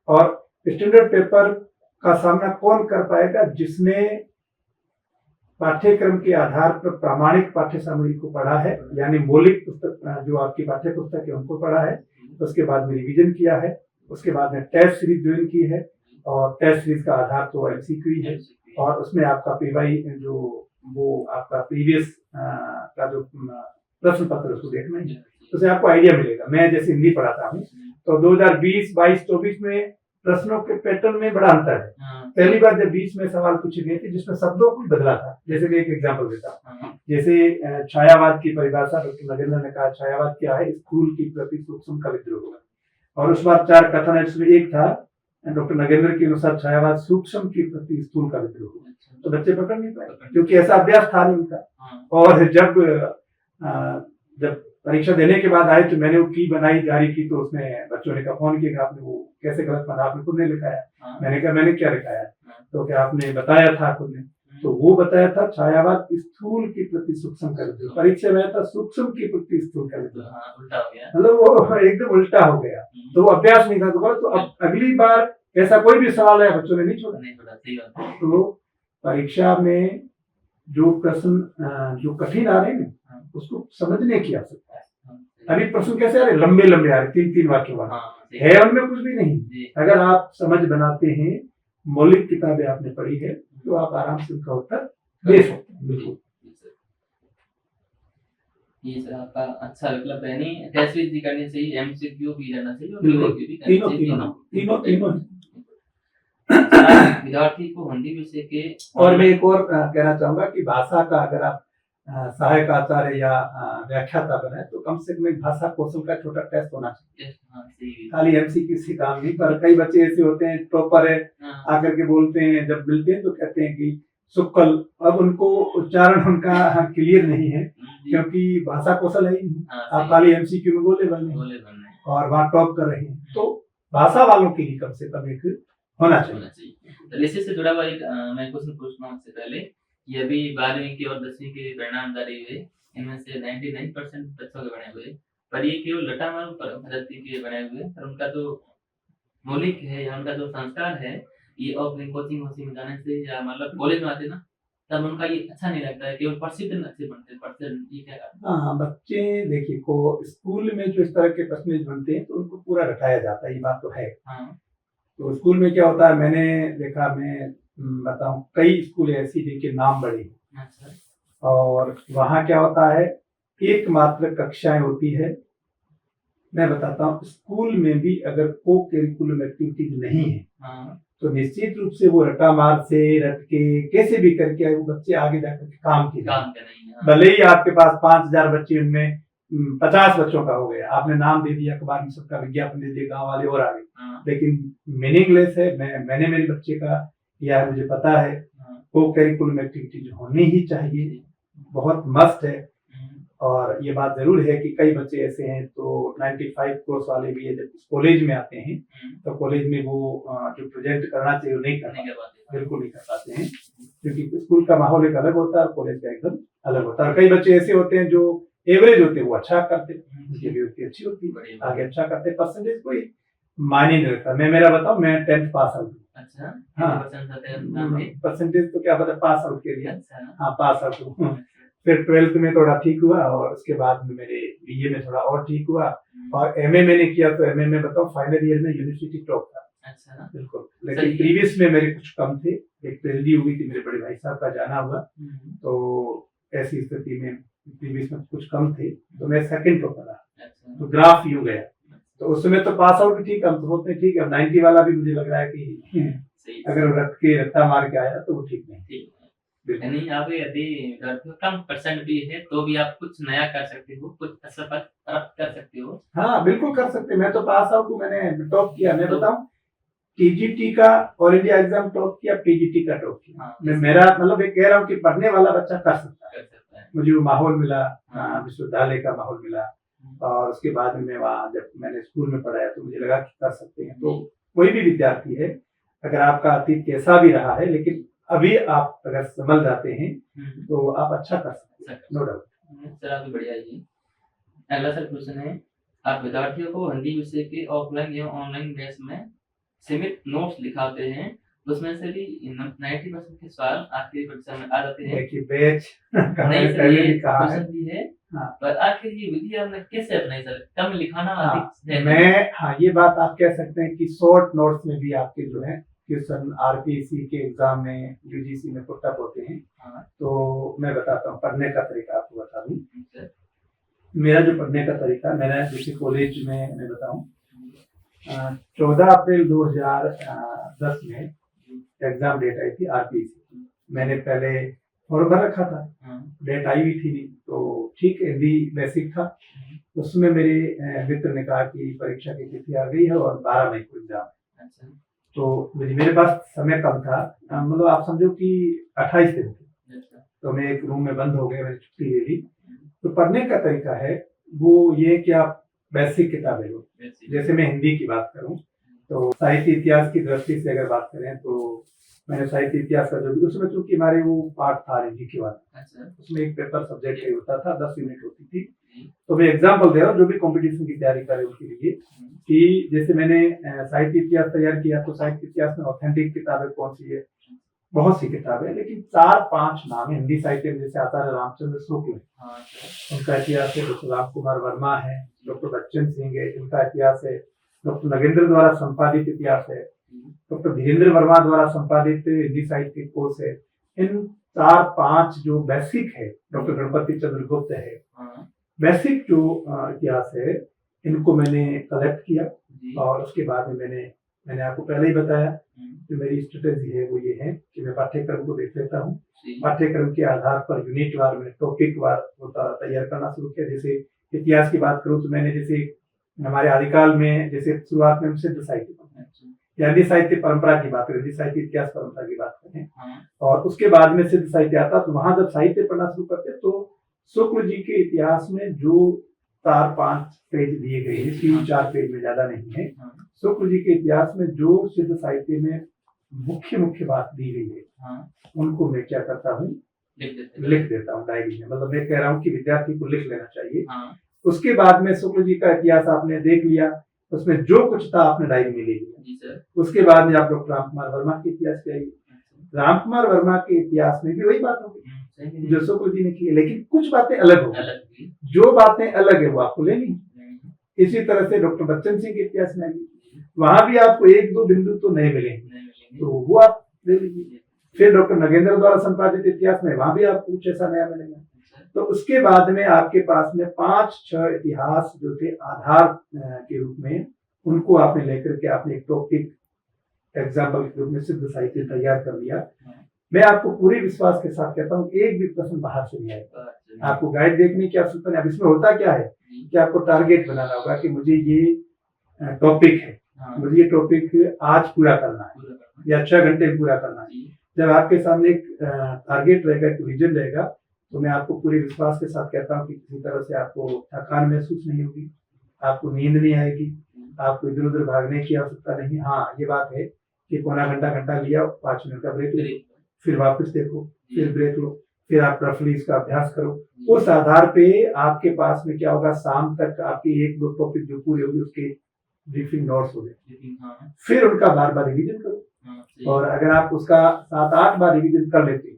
और स्टैंडर्ड पेपर का सामना कौन कर पाएगा? जिसने पाठ्यक्रम के आधार पर प्रामाणिक पाठ्य सामग्री को पढ़ा है, यानी मौलिक पुस्तक जो आपकी पाठ्य पुस्तक है उनको पढ़ा है, उसके बाद में रिवीजन किया है, उसके बाद में टेस्ट सीरीज ज्वाइन की है, और टेस्ट सीरीज का आधार तो एमसीक्यू ही है, और उसमें आपका पीवाई जो वो आपका प्रीवियस का जो प्रश्न पत्र उसको देखना ही है, उससे आपको आइडिया मिलेगा। मैं जैसे हिंदी पढ़ाता हूँ तो 2020, 22, 24 में प्रश्नों के पैटर्न में बड़ा अंतर है। पहली बार जब 20 में सवाल पूछे गए थे जिसमें शब्दों को बदला था, जैसे मैं एक एग्जांपल देता हूँ, जैसे छायावाद की परिभाषा डॉक्टर नगेंद्र ने कहा छायावाद क्या है? स्थूल की प्रति सूक्ष्म का विद्रोह। और उस बार 4 कथन है, इसमें एक था डॉक्टर नगेंद्र के अनुसार छायावाद सूक्ष्म की प्रति स्थूल का विद्रोह। तो बच्चे पकड़ नहीं पाए क्योंकि ऐसा अभ्यास था नहीं उनका। और जब परीक्षा देने के बाद आए तो मैंने वो की बनाई जारी की, तो उसमें बच्चों ने कहा फोन किया आपने वो कैसे गलत बना, आपने खुद ने लिखाया। मैंने कहा मैंने क्या लिखाया? तो क्या आपने बताया था खुद ने? तो वो बताया था छायावाद स्थूल की प्रति सूक्ष्म का विद्रोह। परीक्षा में आया था सूक्ष्म की प्रति स्थूल का विद्रोह, उल्टा हो गया, मतलब वो एकदम उल्टा हो गया। तो वो अभ्यास नहीं था दोबारा। तो अब अगली बार ऐसा कोई भी सवाल है बच्चों ने नहीं छोड़ा। तो परीक्षा में जो प्रश्न जो कठिन आ रहे हैं उसको समझने की आवश्यकता है। अभी प्रश्न कैसे आ रहे? लंबे लंबे आ रहे, 3-3 वाक्य वाले है, उनमें कुछ भी नहीं। अगर आप समझ बनाते हैं, मौलिक किताबें आपने पढ़ी है, तो आप आराम से उनका उत्तर दे सकते हैं। बिल्कुल ये सर आपका अच्छा विकल्प है। नहीं टेस्ट भी करनी चाहिए, एमसीक्यू भी रहना चाहिए, और बिल्कुल, भी करना चाहिए, तीनों। विद्यार्थी को हिंदी विषय के। और मैं एक और कहना चाहूंगा कि भाषा का अगर आप सहायक आचार्य या व्याख्याता बने तो कम से कम एक भाषा कौशल का छोटा टेस्ट होना चाहिए। खाली एमसीक्यू से काम नहीं। पर कई बच्चे ऐसे होते हैं टॉपर है, आकर के बोलते हैं, जब मिलते हैं तो कहते हैं कि सुक्कल। अब उनको उच्चारण उनका क्लियर नहीं है क्योंकि भाषा कौशल है ही नहीं। आप खाली एमसीक्यू में बोले बने और वहाँ टॉप कर रहे हैं। तो भाषा वालों के लिए कम से कम एक होना चाहिए। तो इसी से जुड़ा हुआ एक मैं क्वेश्चन पूछना हूँ उससे पहले। ये अभी 12वीं की और 10वीं के परिणाम जारी हुए, इनमें से 99% बच्चों के बने हुए, पर ये केवल लटामार पद्धति के बने हुए, पर उनका जो मौलिक है या उनका जो संस्कार है ये ऑफलाइन कोचिंग में जाने से या मतलब कॉलेज में आते ना तब उनका ये अच्छा नहीं लगता है, केवल प्रसिद्ध अच्छे बनते हैं। प्रसिद्ध ये क्या कारण? हाँ, बच्चे देखिए को स्कूल में जो इस तरह के प्रश्न बनते हैं तो उनको पूरा रटाया जाता है, ये बात तो है। तो स्कूल में क्या होता है, मैंने देखा, मैं बताऊं, कई स्कूल ऐसी जिनके नाम बड़े हैं, और वहाँ क्या होता है, एकमात्र कक्षाएं होती है। मैं बताता हूँ, स्कूल में भी अगर को करिकुलम एक्टिविटीज नहीं है तो निश्चित रूप से वो रटा मार से रट के कैसे भी करके वो बच्चे आगे जाकर काम की भले ही आपके पास 5000 बच्चे, उनमें 50 बच्चों का हो गया, आपने नाम दे दिया, अखबार में सबका विज्ञापन दे दिया, गांव वाले और आ गए, लेकिन मीनिंगलेस है। मैंने मेरे बच्चे का किया है, मुझे पता है को करिकुलम एक्टिविटी जो होनी ही चाहिए, बहुत मस्त है। और ये बात जरूर है कि कई बच्चे ऐसे हैं तो 95 कोर्स वाले भी है, जब कॉलेज में आते हैं तो कॉलेज में वो जो प्रेजेंट करना चाहिए वो नहीं कर पाते, बिल्कुल नहीं कर पाते हैं, क्योंकि स्कूल का माहौल एक अलग होता है और कॉलेज का एकदम अलग होता है। और कई बच्चे ऐसे होते हैं जो एवरेज होते हैं, वो अच्छा करते हैं, उनकी अभिव्यक्ति अच्छी होती है, आगे अच्छा करते हैं, परसेंटेज कोई मायने नहीं रखता। मैं मेरा बताऊं, मैं 10th पास आउट। अच्छा, हाँ, परसेंटेज तो क्या पता, पास आउट के लिए। हाँ, पास आउट। फिर 12th में थोड़ा ठीक हुआ और उसके बाद में मेरे बीए में थोड़ा और ठीक हुआ, और एमए मैंने किया तो एमए में बताऊं फाइनल ईयर में यूनिवर्सिटी टॉप था। अच्छा, बिल्कुल। लेकिन प्रीवियस में मेरे कुछ कम थे, एक ट्रेजेडी हुई थी, मेरे बड़े भाई साहब का जाना हुआ, तो ऐसी स्थिति में प्रीवियस में कुछ कम थे तो मैं सेकंड टॉपर रहा। तो ग्राफ यूं गया, तो उस समय तो पास आउट ठीक, हम तो होते ठीक है। 90 वाला भी मुझे लग रहा है कि अगर रट के रट्टा मार के आया तो वो ठीक नहीं। नहीं, आप यदि कम परसेंट भी है तो भी आप कुछ नया कर सकते हो, कुछ अच्छा प्राप्त कर सकते हो। हाँ, बिल्कुल कर सकते। मैं तो पास आउट हूँ, मैंने टॉप किया। मैं बताऊं, टीजीटी का ऑल इंडिया एग्जाम टॉप किया, पीजीटी का टॉप किया। मैं मेरा मतलब ये कह रहा हूँ कि पढ़ने वाला बच्चा कर सकता है। मुझे वो माहौल मिला, विश्वविद्यालय का माहौल मिला, और उसके बाद में वहाँ जब मैंने स्कूल में पढ़ाया तो मुझे लगा कि कर सकते हैं। तो कोई भी विद्यार्थी है, अगर आपका अतीत कैसा भी रहा है, लेकिन अभी आप अगर संभल जाते हैं तो आप अच्छा कर सकते हैं, नो डाउट। सर आपकी बढ़िया जी। अगला सर क्वेश्चन है, आप विद्यार्थियों को हिंदी विषय के ऑफलाइन एवं ऑनलाइन बैच में सीमित नोट्स लिखाते हैं, उसमें से भी 90% के सवाल आपकी परीक्षा में आ जाते हैं। देखिए बैच नहीं सर, पहले ये भी कहा है, क्वेश्चन भी है। हाँ। पर आखिर ये विधि आपने कैसे अपनाई सर? कम लिखाना हाँ, अधिक है। मैं ये बात आप कह सकते हैं कि शॉर्ट नोट्स में भी आपके जो है क्वेश्चन आरपीएससी के एग्जाम में, यूजीसी में पुट अप होते हैं। हाँ। तो मैं बताता हूँ पढ़ने का तरीका, आपको बता दूं। सर, मेरा जो पढ़ने का तरीका, मैंने जैसे कॉलेज में मैं बताऊं, 14 अप्रैल 2010 में एग्जाम डेट आई थी आरपीएससी। मैंने पहले फॉर्म भर रखा था, डेट आई हुई थी नहीं, तो ठीक हिंदी बेसिक था। उसमें मेरे मित्र ने कहा कि परीक्षा की तिथि आ गई है और 12 मई को एग्जाम है। तो मेरे पास समय कम था, मतलब आप समझो कि 28 दिन थे। तो मैं एक रूम में बंद हो गया, मैंने छुट्टी ले ली। तो पढ़ने का तरीका है वो ये कि आप बेसिक किताबें लो। जैसे मैं हिंदी की बात करूं तो साहित्य इतिहास की दृष्टि से अगर बात करें तो मैंने साहित्य इतिहास का जो भी, उसमें चूंकि हमारे वो पार्ट था हिंदी की बात, उसमें एक पेपर सब्जेक्ट ही होता था, 10 यूनिट होती थी। तो मैं एग्जाम्पल दे रहा हूँ जो भी कंपटीशन की तैयारी करे उसके लिए, कि जैसे मैंने साहित्य इतिहास तैयार किया तो साहित्य इतिहास में ऑथेंटिक किताबें कौन सी है, बहुत सी किताबें, लेकिन 4-5 नाम है हिंदी साहित्य में। जैसे आचार्य रामचंद्र शुक्ल, उनका इतिहास है। डॉक्टर राम कुमार वर्मा है, डॉक्टर बच्चन सिंह है, इनका इतिहास है। डॉक्टर नगेंद्र द्वारा संपादित इतिहास है, डॉक्टर धीरेन्द्र वर्मा द्वारा संपादित हिंदी साहित्य कोश है। इन 4-5 जो बेसिक है, डॉक्टर गणपति चंद्र गुप्त है, बेसिक जो इतिहास है, इनको मैंने कलेक्ट किया। और उसके बाद में मैंने आपको पहले ही बताया कि मेरी स्ट्रेटेजी है वो ये है कि मैं पाठ्यक्रम को देख लेता हूँ, पाठ्यक्रम के आधार पर यूनिट वार में, टॉपिक वार तैयार करना शुरू किया। जैसे इतिहास की बात करूँ तो मैंने जैसे हमारे आदिकाल में, जैसे शुरुआत में सिद्ध साहित्य हिंदी साहित्य परंपरा की बात करें, हिंदी साहित्य इतिहास परंपरा की बात करें, और उसके बाद में सिद्ध साहित्य आता, तो वहां जब साहित्य पढ़ना शुरू करते तो शुक्ल जी के इतिहास में जो 4-5 पेज दिए गए हैं, 3-4 पेज में, ज्यादा नहीं है, शुक्ल जी के इतिहास में जो सिद्ध साहित्य में मुख्य बात दी गई है, उनको मैं क्या करता हूँ, लिख देता हूँ डायरी में। मतलब मैं कह रहा हूँ कि विद्यार्थी को लिख लेना चाहिए। उसके बाद में शुक्ल जी का इतिहास आपने देख लिया, उसमें जो कुछ था आपने डायरी में ले लिया। उसके बाद में आप डॉक्टर राम कुमार वर्मा के इतिहास पे आइए। राम कुमार वर्मा के इतिहास में भी वही बात होगी जो शुक्ल जी ने की है, लेकिन कुछ बातें अलग होगी। जो बातें अलग है वो आपको लेनी। इसी तरह से डॉक्टर बच्चन सिंह के इतिहास में आइए, वहां भी आपको 1-2 बिंदु तो नए मिलेंगे, तो वो आप ले लीजिए। फिर डॉक्टर नगेंद्र द्वारा संपादित इतिहास में, वहां भी आपको कुछ ऐसा नया मिलेगा। तो उसके बाद में आपके पास में 5-6 इतिहास जो थे आधार के रूप में, उनको आपने लेकर के आपने एक टॉपिक एग्जाम्पल के रूप में सिद्ध साहित्य तैयार कर लिया। मैं आपको पूरे विश्वास के साथ कहता हूँ एक भी प्रश्न बाहर से नहीं आएगा। आपको गाइड देखने की आवश्यकता नहीं। अब इसमें होता क्या है कि आपको टारगेट बनाना होगा कि मुझे ये टॉपिक है, मुझे ये टॉपिक आज पूरा करना है या 6 घंटे में पूरा करना है। जब आपके सामने एक टारगेट रहेगा, एक विजन रहेगा, तो मैं आपको पूरे विश्वास के साथ कहता हूँ कि किसी तरह से आपको थकान महसूस नहीं होगी, आपको नींद नहीं आएगी, आपको इधर उधर भागने की आवश्यकता नहीं। हाँ, ये बात है कि पौना घंटा लिया, 5 मिनट का ब्रेक ले, फिर वापस देखो, फिर ब्रेक लो, फिर आप रफली इसका अभ्यास करो। उस आधार पे आपके पास में क्या होगा, शाम तक आपकी 1-2 टॉपिक जो पूरे होगी उसके ब्रीफिंग नोट्स हो गए। फिर उनका बार रिवीजन करो, और अगर आप उसका 7-8 बार रिवीजन कर लेते हैं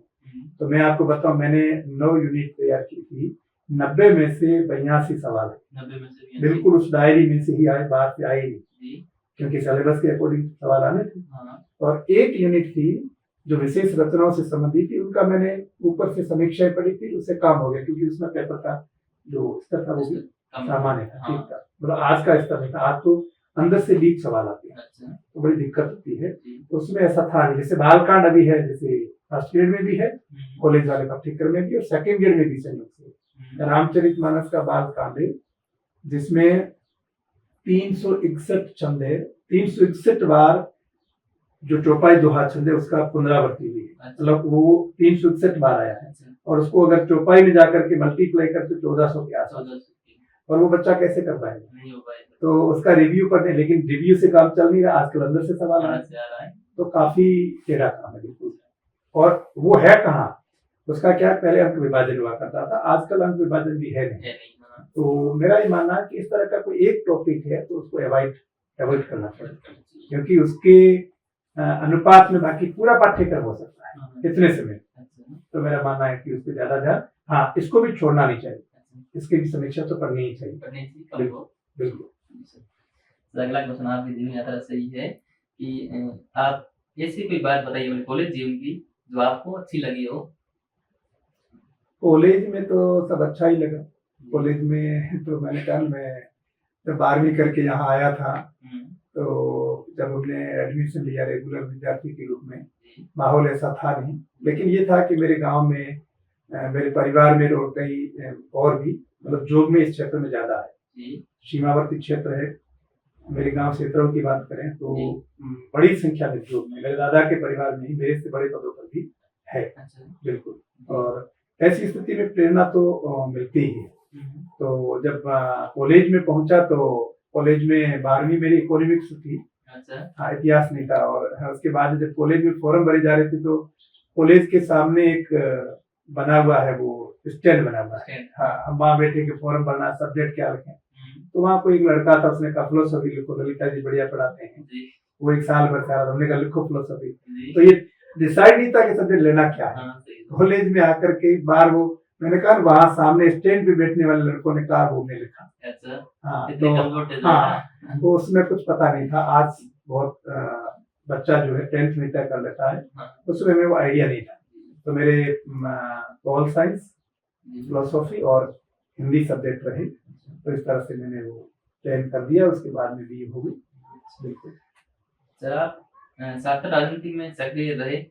तो मैं आपको बताऊं, मैंने 9 यूनिट तैयार की थी, 90 में से 82 सवाल है, बिल्कुल उस डायरी में से ही आए, बाहर से आए नहीं, क्योंकि सिलेबस के अकॉर्डिंग सवाल आने थे। और एक यूनिट थी जो विशेष रचनाओं से संबंधित थी, उनका मैंने ऊपर से समीक्षाएं पढ़ी थी, उससे काम हो गया, क्योंकि उसमें पेपर का जो स्तर था वो भी सामान्य था, ठीक था। मतलब आज का स्तर नहीं था, आज तो अंदर से लीक सवाल आते हैं, तो बड़ी दिक्कत होती है। तो उसमें ऐसा था नहीं, जैसे बालकांड अभी है, जैसे फर्स्ट ईयर में भी है, कॉलेज वाले पाठ्यक्रम में भी, और सेकेंड ईयर में भी संयोग से रामचरितमानस का बालकांड है, जिसमें 361 छंद है, 361 बार जो चौपाई दोहा छंद है उसका पुनरावृत्ति हुई है। मतलब वो 361 बार आया है, और उसको अगर चौपाई में जाकर के मल्टीप्लाई करते 1400 के आसपास, और वो बच्चा कैसे कर पाएगा? तो उसका रिव्यू पढ़ने, लेकिन रिव्यू से काम चल नहीं रहा, आजकल अंदर से सवाल आ रहा है। तो काफी टेढ़ा काम है बिल्कुल। और वो है कहाँ, उसका क्या पहले अंक विभाजन हुआ करता था, आजकल अंक विभाजन भी है नहीं। तो मेरा ये मानना है कि इस तरह का कोई एक टॉपिक है तो उसको अवॉइड करना चाहिए, क्योंकि उसके अनुपात में बाकी पूरा पाठ्यक्रम हो सकता है इतने समय। तो मेरा मानना है कि उस पर ज्यादा ध्यान, हाँ इसको भी छोड़ना नहीं चाहिए, इसकी भी समीक्षा तो करनी ही चाहिए। बिल्कुल बिल्कुल। अगला क्वेश्चन आपकी जीवन यात्रा से ही है कि आप ऐसी कोई बात बताइए अपने कॉलेज जीवन की जो आपको अच्छी लगी हो। कॉलेज में तो सब अच्छा ही लगा। कॉलेज में तो मैंने कहा, मैं जब 12वीं करके यहाँ आया था तो जब हमने एडमिशन लिया रेगुलर विद्यार्थी के रूप में, माहौल ऐसा था नहीं, लेकिन ये था कि मेरे गांव में, मेरे परिवार में और कई और भी मतलब जोग में इस क्षेत्र में ज्यादा है, सीमावर्ती क्षेत्र है। मेरे गांव क्षेत्रों की बात करें तो बड़ी संख्या में जोग में, मेरे दादा के परिवार में ही मेरे से बड़े पदों पर भी है। बिल्कुल। और ऐसी स्थिति में प्रेरणा तो मिलती ही है। तो जब कॉलेज में पहुंचा तो कॉलेज में 12वीं मेरी इकोनॉमिक्स थी, हाँ इतिहास नहीं था। और उसके बाद जब कॉलेज में फॉर्म भरे जा रहे थे तो कॉलेज के सामने एक बना हुआ है, वो स्टैंड बना हुआ है, हाँ हम वहाँ बैठे के फॉर्म भरना, सब्जेक्ट क्या रखें। तो वहाँ कोई एक लड़का था, उसने कहा फिलोसफी लिखो, ललिता जी बढ़िया पढ़ाते हैं। वो एक साल भर से हमने कहा लिखो फिलोसफी। तो ये डिसाइड नहीं था कि सब्जेक्ट लेना क्या है। कॉलेज में आकर के एक बार वो, मैंने कहा वहाँ सामने स्टैंड पे बैठने वाले लड़कों ने कहा वो मैं लिखा। हाँ तो हाँ वो उसमें कुछ पता नहीं था। आज बहुत बच्चा जो है 10th में तय कर लेता है, उस समय में वो आइडिया नहीं था। तो मेरे पॉल साइंस, फिलोसफी और हिंदी सब्जेक्ट रहे, तो इस तरह से मैंने वो चयन कर दिया। उसके बाद में भी हो गई। बिल्कुल। सर आप छात्र राजनीति में सक्रिय रहे,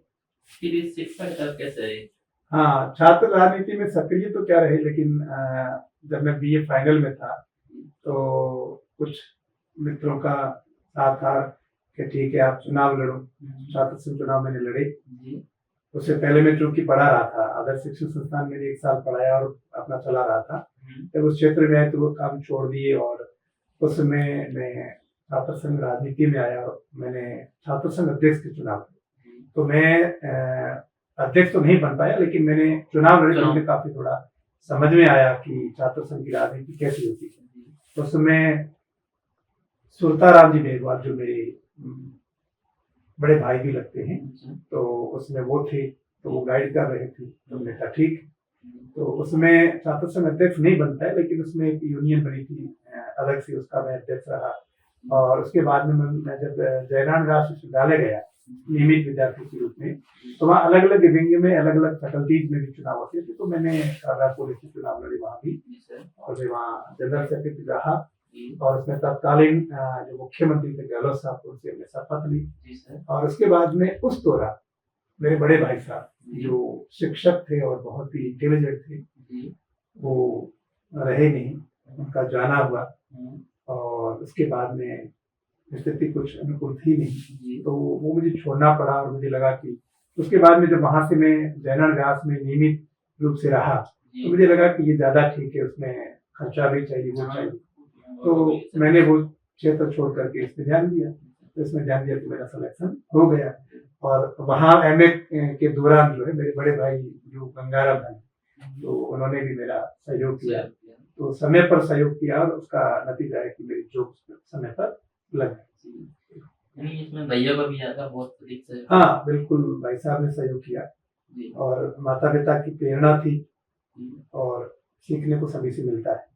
फिर इस शिक्षा की तरफ कैसे रहे? हाँ छात्र राजनीति में सक्रिय तो क्या रहे, लेकिन जब मैं बीए फाइनल में था तो कुछ मित्रों का साथ था कि ठीक है आप चुनाव लड़ो। छात्र संघ चुनाव मैंने लड़े। उससे पहले मैं चूंकि पढ़ा रहा था, आदर्श शिक्षण संस्थान में 1 साल पढ़ाया और अपना चला रहा था। जब उस क्षेत्र में आए तो वो काम छोड़ दिए और उस समय मैं छात्र संघ राजनीति में आया और मैंने छात्र संघ अध्यक्ष के चुनाव। तो मैं अध्यक्ष तो नहीं बन पाया, लेकिन मैंने चुनाव लड़े तो मुझे काफी थोड़ा समझ में आया कि छात्र संघ की राजनीति कैसी होती है। तो उसमें सुरताराम जी मेघवाल जो मेरे बड़े भाई भी लगते हैं, तो उसमें वो थे, तो वो गाइड कर रहे थे। तो मैंने कहा ठीक। तो उसमें छात्र संघ अध्यक्ष नहीं बनता है, लेकिन उसमें एक यूनियन बनी थी अलग से, उसका मैं अध्यक्ष रहा। और उसके बाद में मैं जब जयनारायण व्यास विश्वविद्यालय गया नियमित विद्यार्थी के रूप में, तो वहाँ अलग अलग विंग में अलग अलग फैकल्टीज में भी चुनाव होते थे। तो मैंने पुलिस के चुनाव लड़े वहाँ भी, और फिर वहाँ जनरल सेक्रेटरी रहा। और उसमें तत्कालीन जो मुख्यमंत्री थे गहलोत साहब, उनसे हमने शपथ ली। और उसके बाद में उस दौरान मेरे बड़े भाई साहब जो शिक्षक थे और बहुत ही इंटेलिजेंट थे, वो रहे नहीं, उनका जाना हुआ। और उसके बाद में स्थिति कुछ अनुकूल थी नहीं, तो वो मुझे छोड़ना पड़ा। और मुझे लगा कि उसके बाद में जब वहां से मैं जयनारायण व्यास में नियमित रूप से रहा, तो मुझे लगा कि ये ज्यादा ठीक है, उसमें खर्चा भी चाहिए, वो चाहिए। तो मैंने वो क्षेत्र छोड़ करके इसमें ध्यान दिया। तो इसमें ध्यान दिया तो मेरा सिलेक्शन हो गया। और वहाँ एमए के दौरान जो है मेरे बड़े भाई जो गंगाराम है, तो उन्होंने भी मेरा सहयोग किया। तो समय पर सहयोग किया और उसका नतीजा है कि मेरी जॉब समय पर लग गई। इसमें भैया का भी आता बहुत अधिक सहयोग। हाँ बिल्कुल, भाई साहब ने सहयोग किया और माता पिता की प्रेरणा थी और सीखने को सभी से मिलता है।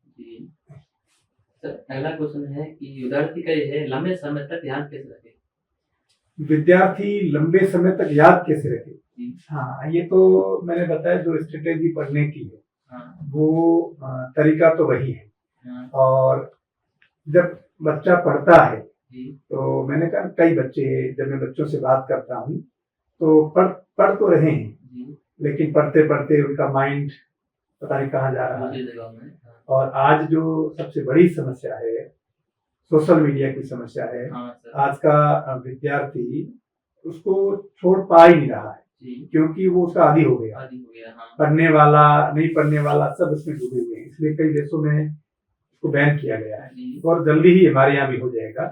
सर अगला क्वेश्चन है कि विद्यार्थी का ये है लंबे समय तक ध्यान कैसे रखे? विद्यार्थी लंबे समय तक याद कैसे रखे? हाँ ये तो मैंने बताया, जो स्ट्रेटेजी पढ़ने की है वो तरीका तो वही है। और जब बच्चा पढ़ता है तो मैंने कहा कई बच्चे, जब मैं बच्चों से बात करता हूँ तो पढ़ तो रहे हैं, लेकिन पढ़ते पढ़ते उनका माइंड पता नहीं कहाँ जा रहा है। और आज जो सबसे बड़ी समस्या है सोशल मीडिया की समस्या है। आज का विद्यार्थी उसको छोड़ पा ही नहीं रहा है, क्योंकि वो उसका आदी हो गया। पढ़ने वाला नहीं पढ़ने वाला सब उसमें डूबे हुए हैं। इसलिए कई देशों में उसको बैन किया गया है और जल्दी ही हमारे यहाँ भी हो जाएगा।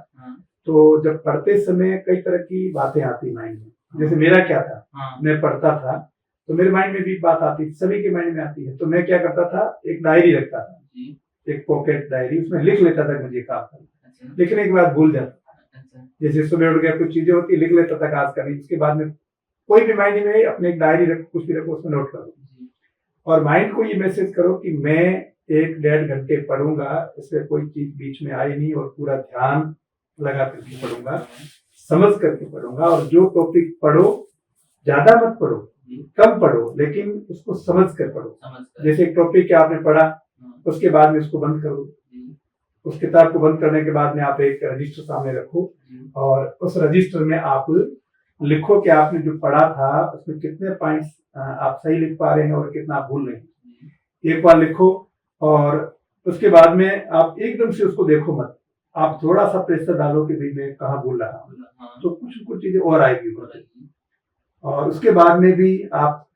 तो जब पढ़ते समय कई तरह की बातें आती माइंड में, जैसे मेरा क्या था, हाँ मैं पढ़ता था तो मेरे माइंड में भी बात आती थी, सभी के माइंड में आती है। तो मैं क्या करता था, एक डायरी रखता था, जी एक पॉकेट डायरी, उसमें लिख लेता था मुझे काम करना, अच्छा लिखने के बाद भूल जाता था। अच्छा जैसे सुबह उठ गया कुछ चीजें होती, लिख लेता था आज करनी, उसके बाद में कोई भी माइंड में अपने एक डायरी रख, कुछ भी रखो, उसमें नोट कर दो जी और माइंड को ये मैसेज करो कि मैं 1-1.5 घंटे पढ़ूंगा, इसमें कोई चीज बीच में आई नहीं और पूरा ध्यान लगा करके पढ़ूंगा, समझ करके पढ़ूंगा। और जो टॉपिक पढ़ो, ज्यादा मत पढ़ो, जी कम पढ़ो, लेकिन उसको समझ कर पढ़ो। समझ कर जैसे एक टॉपिक क्या आपने पढ़ा, हाँ, उसके बाद में उसको बंद करो, जी उस किताब को बंद करने के बाद में आप एक रजिस्टर सामने रखो जी और उस रजिस्टर में आप लिखो कि आपने जो पढ़ा था उसमें कितने पॉइंट्स आप सही लिख पा रहे हैं और कितना आप भूल रहे हैं। जी एक बार लिखो और उसके बाद में आप एकदम से उसको देखो मत, आप थोड़ा सा प्रेशर डालो कि भाई मैं कहाँ भूल रहा हूँ, हाँ तो कुछ कुछ चीजें और आएगी और ऊपर। और उसके बाद में भी आप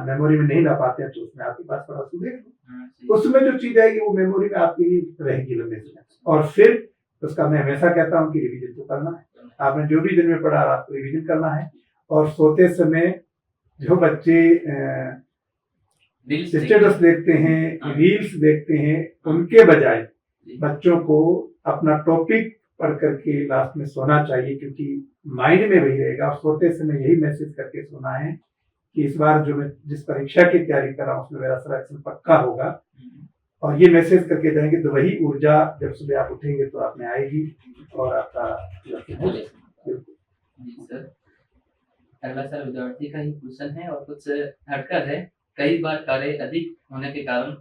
मेमोरी में नहीं ला पाते हैं तो उसमें आपके पास पड़ा, उसको देख लो, हाँ, जी, उसमें जो चीज आएगी वो मेमोरी में आपकी रहेगी लंबे समय। और फिर उसका मैं हमेशा कहता हूँ कि रिवीजन तो करना है, आपने जो भी दिन में पढ़ा आपको रिवीजन करना है। और सोते समय जो बच्चे रील्स स्टेटस देखते हैं, हाँ। रील्स देखते हैं, उनके बजाय जी, बच्चों को अपना टॉपिक पढ़ करके लास्ट में सोना चाहिए, क्योंकि माइंड में वही रहेगा। और सोते समय यही मैसेज करके सोना है कि इस बार जो मैं जिस परीक्षा की तैयारी कर रहा हूँ उसमें मेरा सिलेक्शन पक्का होगा। हम्म, और ये मैसेज करके जाएंगे तो वही ऊर्जा जब सुबह आप उठेंगे तो आप में आएगी और आपका लक्ष्य हो जाएगा। जी सर। अगला सर विद्यार्थी का ही क्वेश्चन है और कुछ हटकर है। कई बार कार्य अधिक होने के कारण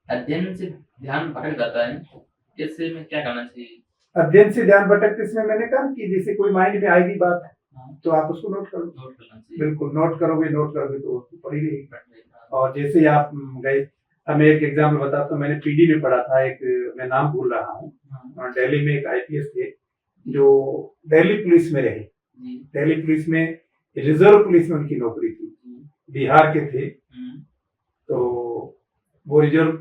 अध्ययन से ध्यान भटक जाता है, इससे में क्या करना चाहिए? अध्ययन से ध्यान भटकते इसमें मैंने कहा कि जैसे कोई माइंड में आएगी बात हाँ, तो आप उसको नोट करो, नोट करना चाहिए। बिल्कुल नोट करोगे तो उसको पढ़ी रहेगी। हाँ, और जैसे ही आप गए, अब मैं एक एग्जाम्पल बताता हूँ, मैंने पीडी में पढ़ा था, एक मैं नाम भूल रहा हूँ, हाँ, दिल्ली में एक आईपीएस थे जो दिल्ली पुलिस में रहे, जी, दिल्ली पुलिस में रिजर्व पुलिस में उनकी नौकरी थी, जी, बिहार के थे। हम्म, तो वो रिजर्व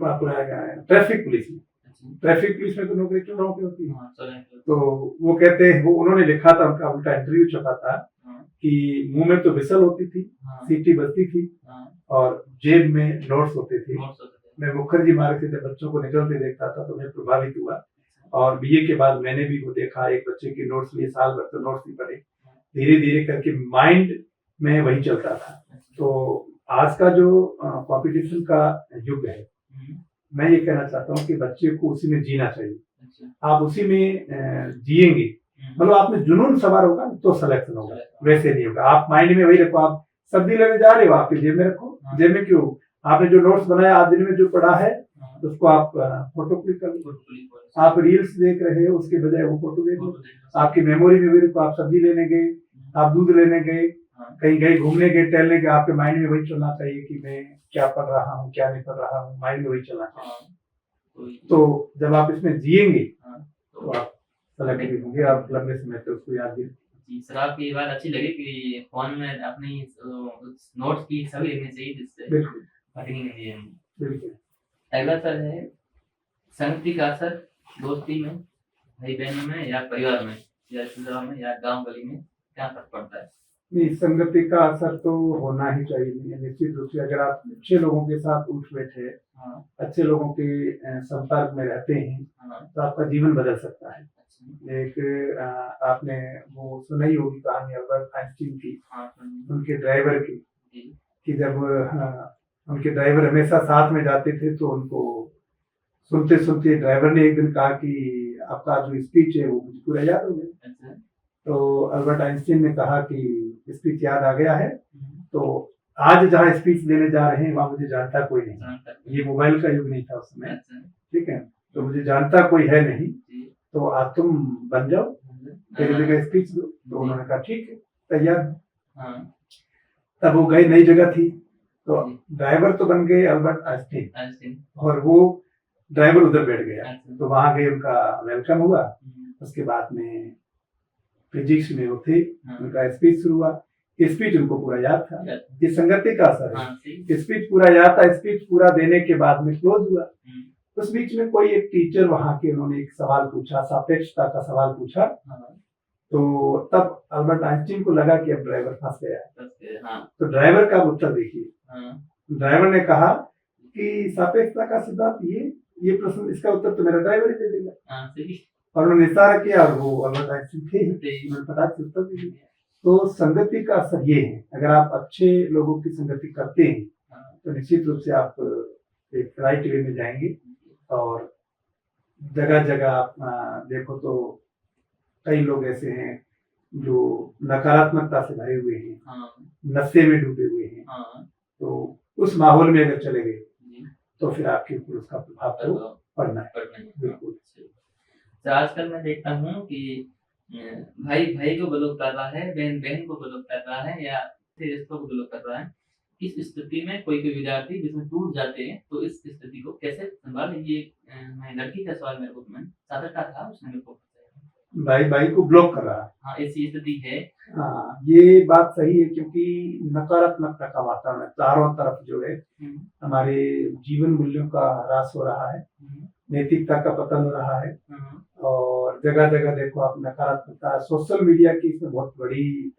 ट्रैफिक पुलिस में, अच्छा, ट्रैफिक पुलिस में तो नौकरी चुनाव की होती है। हाँ, चलें, तो वो कहते हैं, वो उन्होंने लिखा था, उनका उनका इंटरव्यू छपा था हाँ, कि मुंह में तो विसल होती थी, हाँ, सीटी बजती थी हाँ, और जेब में नोट्स होते थे। नोट्स होते थे। मैं मुखर्जी मार्ग से जब बच्चों को निकलते देखता था तो मैं प्रभावित हुआ। और बीए के बाद मैंने भी वो देखा, एक बच्चे के नोट्स लिए साल भर तो नोट्स नहीं पढ़े, धीरे धीरे करके माइंड में वही चलता था। तो आज का जो कंपटीशन का युग है, हम्म, मैं ये कहना चाहता हूँ कि बच्चे को उसी में जीना चाहिए। अच्छा, आप उसी में जिएंगे, मतलब आप में जुनून सवार होगा तो सिलेक्शन होगा, वैसे नहीं होगा। आप माइंड में वही रखो, आप सब्जी लेने जा रहे हो, आपके जेब में रखो, हाँ। जेब में क्यों, आपने जो नोट्स बनाया आज दिन में जो पढ़ा है हाँ, उसको आप फोटो क्लिक कर लो। फोटो क्लिक करो। आप रील्स देख रहे हो उसके बजाय वो फोटो देख लो। फोटो देखो। आपकी मेमोरी में भी रखो, आप सब्जी लेने गए, आप दूध लेने गए, हाँ, कहीं गए घूमने गए, टहलने गए, आपके माइंड में वही चलना चाहिए कि मैं क्या पढ़ रहा हूँ, क्या नहीं पढ़ रहा हूँ, माइंड में वही चलना चाहिए। हाँ, तो जब आप इसमें जिएंगे हाँ, तो आप सेलेक्ट भी होंगे, आप लंबे समय तक उसको याद भी। जी सर, आपकी ये बात अच्छी लगी कि फोन में अपनी नोट्स की सभी लिखनी चाहिए जिससे बिल्कुल भटकेंगे नहीं हम। बिल्कुल। अगला सर है संगति का असर दोस्ती में, भाई बहनों में या परिवार में या रिश्तेदारों में या गांव गली में क्या फर्क पड़ता है? नहीं, संगति का असर तो होना ही चाहिए निश्चित रूप से। अगर आप अच्छे लोगों के साथ उठ बैठे, हाँ, अच्छे लोगों के संपर्क में रहते हैं हाँ, तो आपका जीवन बदल सकता है। अच्छा, एक आपने वो सुनाई होगी कहानी अल्बर्ट आइंस्टीन की, हाँ, उनके ड्राइवर की, जी, कि जब उनके ड्राइवर हमेशा साथ में जाते थे तो उनको सुनते सुनते ड्राइवर ने एक दिन कहा कि आपका जो स्पीच है वो मुझे पूरा याद हो गया। अच्छा, तो अल्बर्ट आइंस्टीन ने कहा कि स्पीच याद आ गया है, हम्म, तो आज जहाँ स्पीच देने जा रहे हैं वहां मुझे जानता कोई नहीं, जानता है। ये मोबाइल का युग नहीं था उस समय, अच्छा, ठीक है, तो मुझे जानता कोई है नहीं, जी, तो आज तुम बन जाओ, मेरी जगह स्पीच दो। तो उन्होंने कहा ठीक है, तैयार। हाँ, तब वो गए, नई जगह थी, तो जी, ड्राइवर तो बन गए अल्बर्ट आइंस्टीन आइंस्टीन, और वो ड्राइवर उधर बैठ गया। अच्छा, तो वहां गए, उनका वेलकम हुआ, हम्म, उसके बाद में फिजिक्स में वो थे, हाँ, उनका स्पीच शुरू हुआ, स्पीच उनको पूरा याद था। याद, ये संगति का असर है, हाँ, सही, स्पीच पूरा याद था, स्पीच पूरा देने के बाद में क्लोज हुआ, हम्म, उस बीच में कोई एक टीचर वहां के, उन्होंने एक सवाल पूछा, सापेक्षता का सवाल पूछा। हाँ, तो तब अल्बर्ट आइंस्टीन को लगा कि अब ड्राइवर फंस गया है। बस ये, हाँ, तो ड्राइवर का उत्तर देखिए। हाँ, ड्राइवर ने कहा कि सापेक्षता का सिद्धांत, ये प्रश्न, इसका उत्तर तो मेरा ड्राइवर ही दे देगा। हाँ, सही, और उन्होंने इशारा किया और वो अल्बर्ट आइंस्टीन थे ही। सही, उन्होंने फटाक से उत्तर दे दिया। तो संगति का असर ये है, अगर आप अच्छे लोगों की संगति करते हैं हाँ, तो निश्चित रूप से आप एक राइट वे में जाएंगे। और जगह जगह आप देखो तो कई लोग ऐसे हैं जो नकारात्मकता से भरे हुए हैं, हाँ, नशे में डूबे हुए हैं। हाँ, तो उस माहौल में अगर चले गए जी, तो फिर आपके ऊपर उसका प्रभाव तो प्रभाव पड़ना है। पड़ना ही है। बिल्कुल। तो आजकल मैं देखता हूँ कि भाई भाई को ब्लॉक कर रहा है, बहन बहन को ब्लॉक कर रहा है, या रिश्तों को ब्लॉक कर रहा है। इस स्थिति में कोई विद्यार्थी जिसमें टूट जाते हैं, तो इस स्थिति को कैसे संभाले? ये मैं लड़की का सवाल मेरे को सादर का था, उसने मेरे को बताया। भाई भाई को ब्लॉक कर रहा है। हाँ, ऐसी स्थिति है। हाँ, ये बात सही है, क्योंकि नकारात्मकता का वातावरण चारों तरफ जो है, हमारे जीवन मूल्यों का ह्रास हो रहा है, नैतिकता का पतन हो रहा है। और जगह जगह देखो आप नकारात्मकता, सोशल मीडिया की इसमें बहुत बड़ी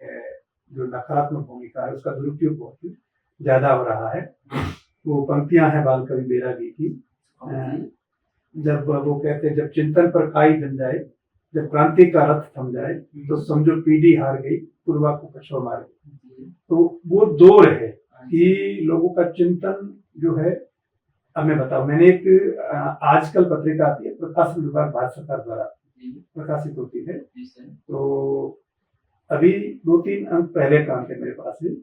जो नकारात्मक भूमिका है, उसका दुरुपयोग बहुत ही ज्यादा हो रहा है। वो पंक्तियां हैं बाल कवि बेरागी की, जब वो कहते हैं, जब चिंतन पर खाई जम जाए, जब क्रांति का रथ थम जाए, तो समझो पीढ़ी हार गई, पूर्वा को पछुआ मार गई। तो वो दौर है कि लोगों का चिंतन जो है। अब मैं बताऊं, मैंने एक आजकल पत्रिका आती है, प्रकाशन विभाग भारत सरकार द्वारा प्रकाशित होती है। तो अभी 2-3 अंक पहले का अंक है मेरे पास है।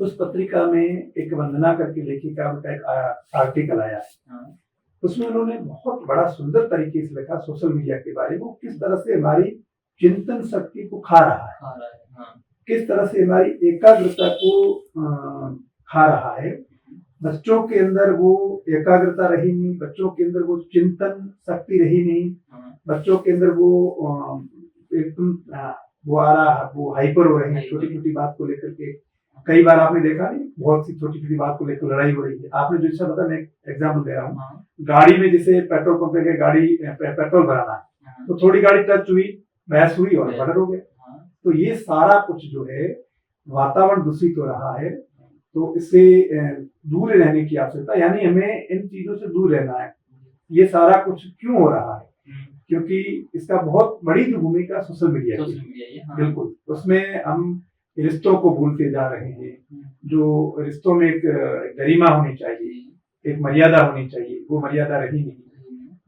उस पत्रिका में एक वंदना करके लेखिका का एक आर्टिकल आया है। उसमें उन्होंने बहुत बड़ा सुंदर तरीके से लिखा सोशल मीडिया के बारे में, किस तरह से हमारी चिंतन शक्ति को खा रहा है, किस तरह से हमारी एकाग्रता को खा रहा है। बच्चों के अंदर वो एकाग्रता रही नहीं, बच्चों के अंदर वो चिंतन शक्ति रही नहीं, बच्चों के अंदर वो एकदम वो आ रहा, वो हाइपर हो रहे हैं छोटी छोटी बात को लेकर के। कई बार आपने देखा नहीं, बहुत सी छोटी छोटी बात को लेकर लड़ाई हो रही है। आपने जो बता, मैं एग्जाम्पल दे रहा हूँ, गाड़ी में जैसे पेट्रोल पंप पे गाड़ी पेट्रोल भराना है, तो थोड़ी गाड़ी टच हुई, बहस हुई और मर्डर हो गया। तो ये सारा कुछ जो है, वातावरण दूषित हो रहा है। तो इससे दूर रहने की आवश्यकता, यानी हमें इन चीजों से दूर रहना है। ये सारा कुछ क्यों हो रहा है? क्योंकि इसका बहुत बड़ी जो भूमिका सोशल मीडिया की, बिल्कुल, उसमें हम रिश्तों को भूलते जा रहे हैं। जो रिश्तों में एक गरिमा होनी चाहिए, एक मर्यादा होनी चाहिए, वो मर्यादा रही नहीं।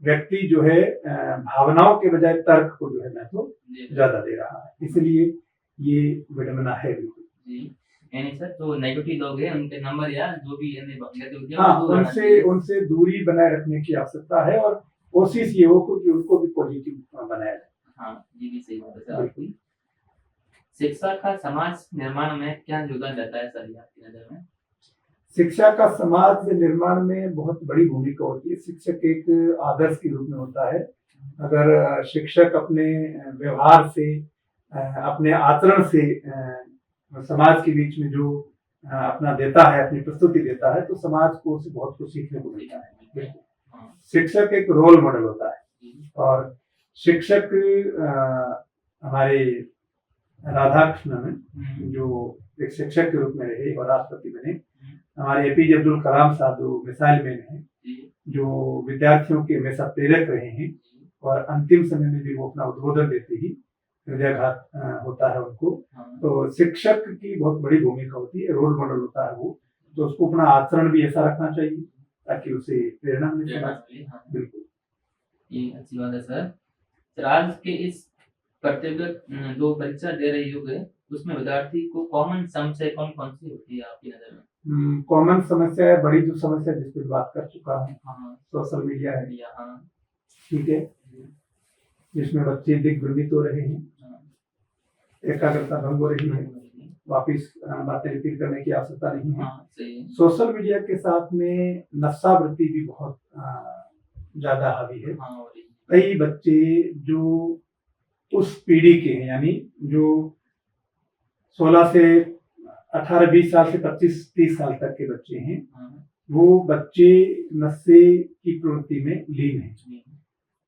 व्यक्ति जो है भावनाओं के बजाय तर्क को जो है महत्व ज्यादा दे रहा है, इसलिए ये विडंबना है। बिल्कुल। यानी सर, जो नेगेटिव लोग हैं उनके नंबर या जो भी उनसे दूरी बनाए रखने की आवश्यकता है, और कोशिश ये हो कि उनको भी पॉजिटिव बनाया जाए। हाँ, ये भी सही बात है सर आपकी। शिक्षा का समाज निर्माण में क्या योगदान रहता है सर आपकी नजर में? शिक्षा का समाज निर्माण में बहुत बड़ी भूमिका होती है। शिक्षक एक आदर्श के रूप में होता है। अगर शिक्षक अपने व्यवहार से, अपने आचरण से समाज के बीच में जो अपना देता है, अपनी प्रस्तुति देता है, तो समाज को उससे बहुत कुछ सीखने को मिलता है। शिक्षक एक रोल मॉडल होता है, और शिक्षक हमारे राधाकृष्णन जो एक शिक्षक के रूप में रहे और राष्ट्रपति बने, हमारे एपीजे अब्दुल कलाम साहब जो मिसाइल मैन हैं, जो विद्यार्थियों के हमेशा प्रेरक रहे हैं, और अंतिम समय में भी वो अपना उद्बोधन देते ही हृदयाघात होता है उनको। तो शिक्षक की बहुत बड़ी भूमिका होती है, रोल मॉडल होता है वो, तो उसको अपना आचरण भी ऐसा रखना चाहिए ताकि उसे प्रेरणा मिले। बिल्कुल, ये अच्छी बात है सर। आज के इस प्रतियोगिता जो परीक्षा दे रही होगी, उसमें विद्यार्थी को कॉमन समस्या कौन कौन सी होती है आपकी नजर में? कॉमन समस्या है, बड़ी जो समस्या जिस पर बात कर चुका हूँ, सोशल मीडिया है। ठीक है, जिसमें बच्चे दिग्भ्रमित हो रहे हैं, एकाग्रता भंग हो रही है, वापिस बातें रिपीट करने की आवश्यकता नहीं है। सोशल मीडिया के साथ में नशावृत्ति भी बहुत ज्यादा हावी है। कई बच्चे जो उस पीढ़ी के हैं, यानी जो 16 से 18-20 साल से 25-30 साल तक के बच्चे हैं, वो बच्चे नशे की प्रवृत्ति में लीन है।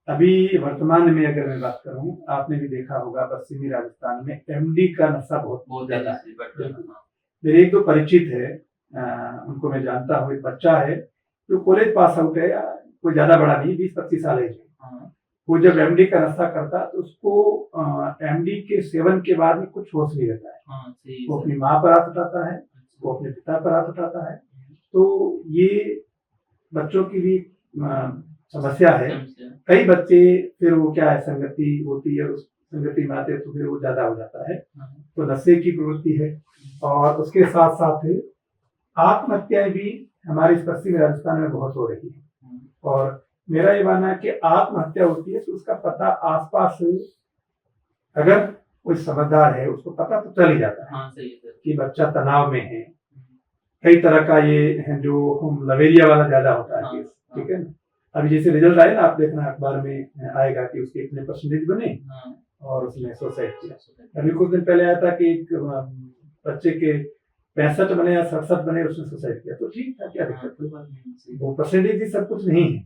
अभी वर्तमान में अगर मैं बात करूं, आपने भी देखा होगा पश्चिमी राजस्थान में एमडी का नशा बहुत ज्यादा है। बिल्कुल। मेरे एक दो परिचित है, उनको मैं जानता हूँ। एक बच्चा है जो कॉलेज पास आउट है, कोई ज्यादा बड़ा नहीं, 20-25 साल है। वो जब एमडी का नशा करता तो उसको एमडी के सेवन के बाद में कुछ होश नहीं रहता है। वो अपनी माँ पर हाथ उठाता है, वो अपने पिता पर हाथ उठाता है। तो ये बच्चों की भी समस्या है। कई बच्चे फिर वो क्या है, संगति होती है, उस संगति में आते तो फिर वो ज्यादा हो जाता है। तो नशे की प्रवृत्ति है। और उसके साथ साथ आत्महत्याएं भी हमारे इस पश्चिमी राजस्थान में बहुत हो रही है। और मेरा ये मानना है कि आत्महत्या होती है तो उसका पता आसपास, अगर कोई समझदार है उसको पता तो चल ही जाता है कि बच्चा तनाव में है। कई तरह का ये है जो लवेरिया वाला ज्यादा होता है केस, ठीक है ना। अभी जैसे रिजल्ट आए ना, आप देखना अखबार में आएगा कि उसके इतने परसेंटेज बने और उसने सुसाइड किया। अभी कुछ दिन पहले आया था कि एक बच्चे के 65 बने या 67 बने, उसने सुसाइड किया। तो ठीक था, क्या दिक्कत? वो परसेंटेज ही सब कुछ नहीं है,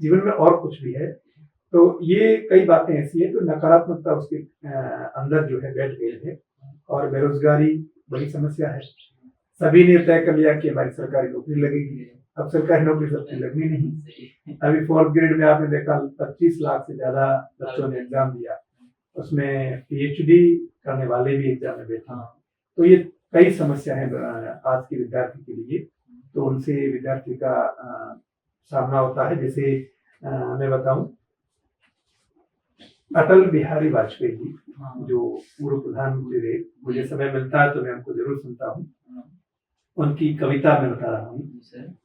जीवन में और कुछ भी है। तो ये कई बातें ऐसी है जो नकारात्मकता उसके अंदर जो है बैठ गई है। और बेरोजगारी बड़ी समस्या है। सभी ने तय कर लिया कि हमारी सरकारी नौकरी लगेगी। अब सरकारी नौकरी सबकी लगनी नहीं। अभी 4th ग्रेड में आपने देखा 25 लाख से ज्यादा बच्चों ने एग्जाम दिया, उसमें पीएचडी करने वाले भी एग्जाम में बैठे। तो ये कई समस्या है आज के विद्यार्थी के लिए। तो उनसे विद्यार्थी का सामना होता है। जैसे मैं बताऊं, अटल बिहारी वाजपेयी जी जो पूर्व प्रधानमंत्री रहे, मुझे समय मिलता है तो मैं उनको जरूर सुनता हूँ। उनकी कविता में बता रहा हूँ।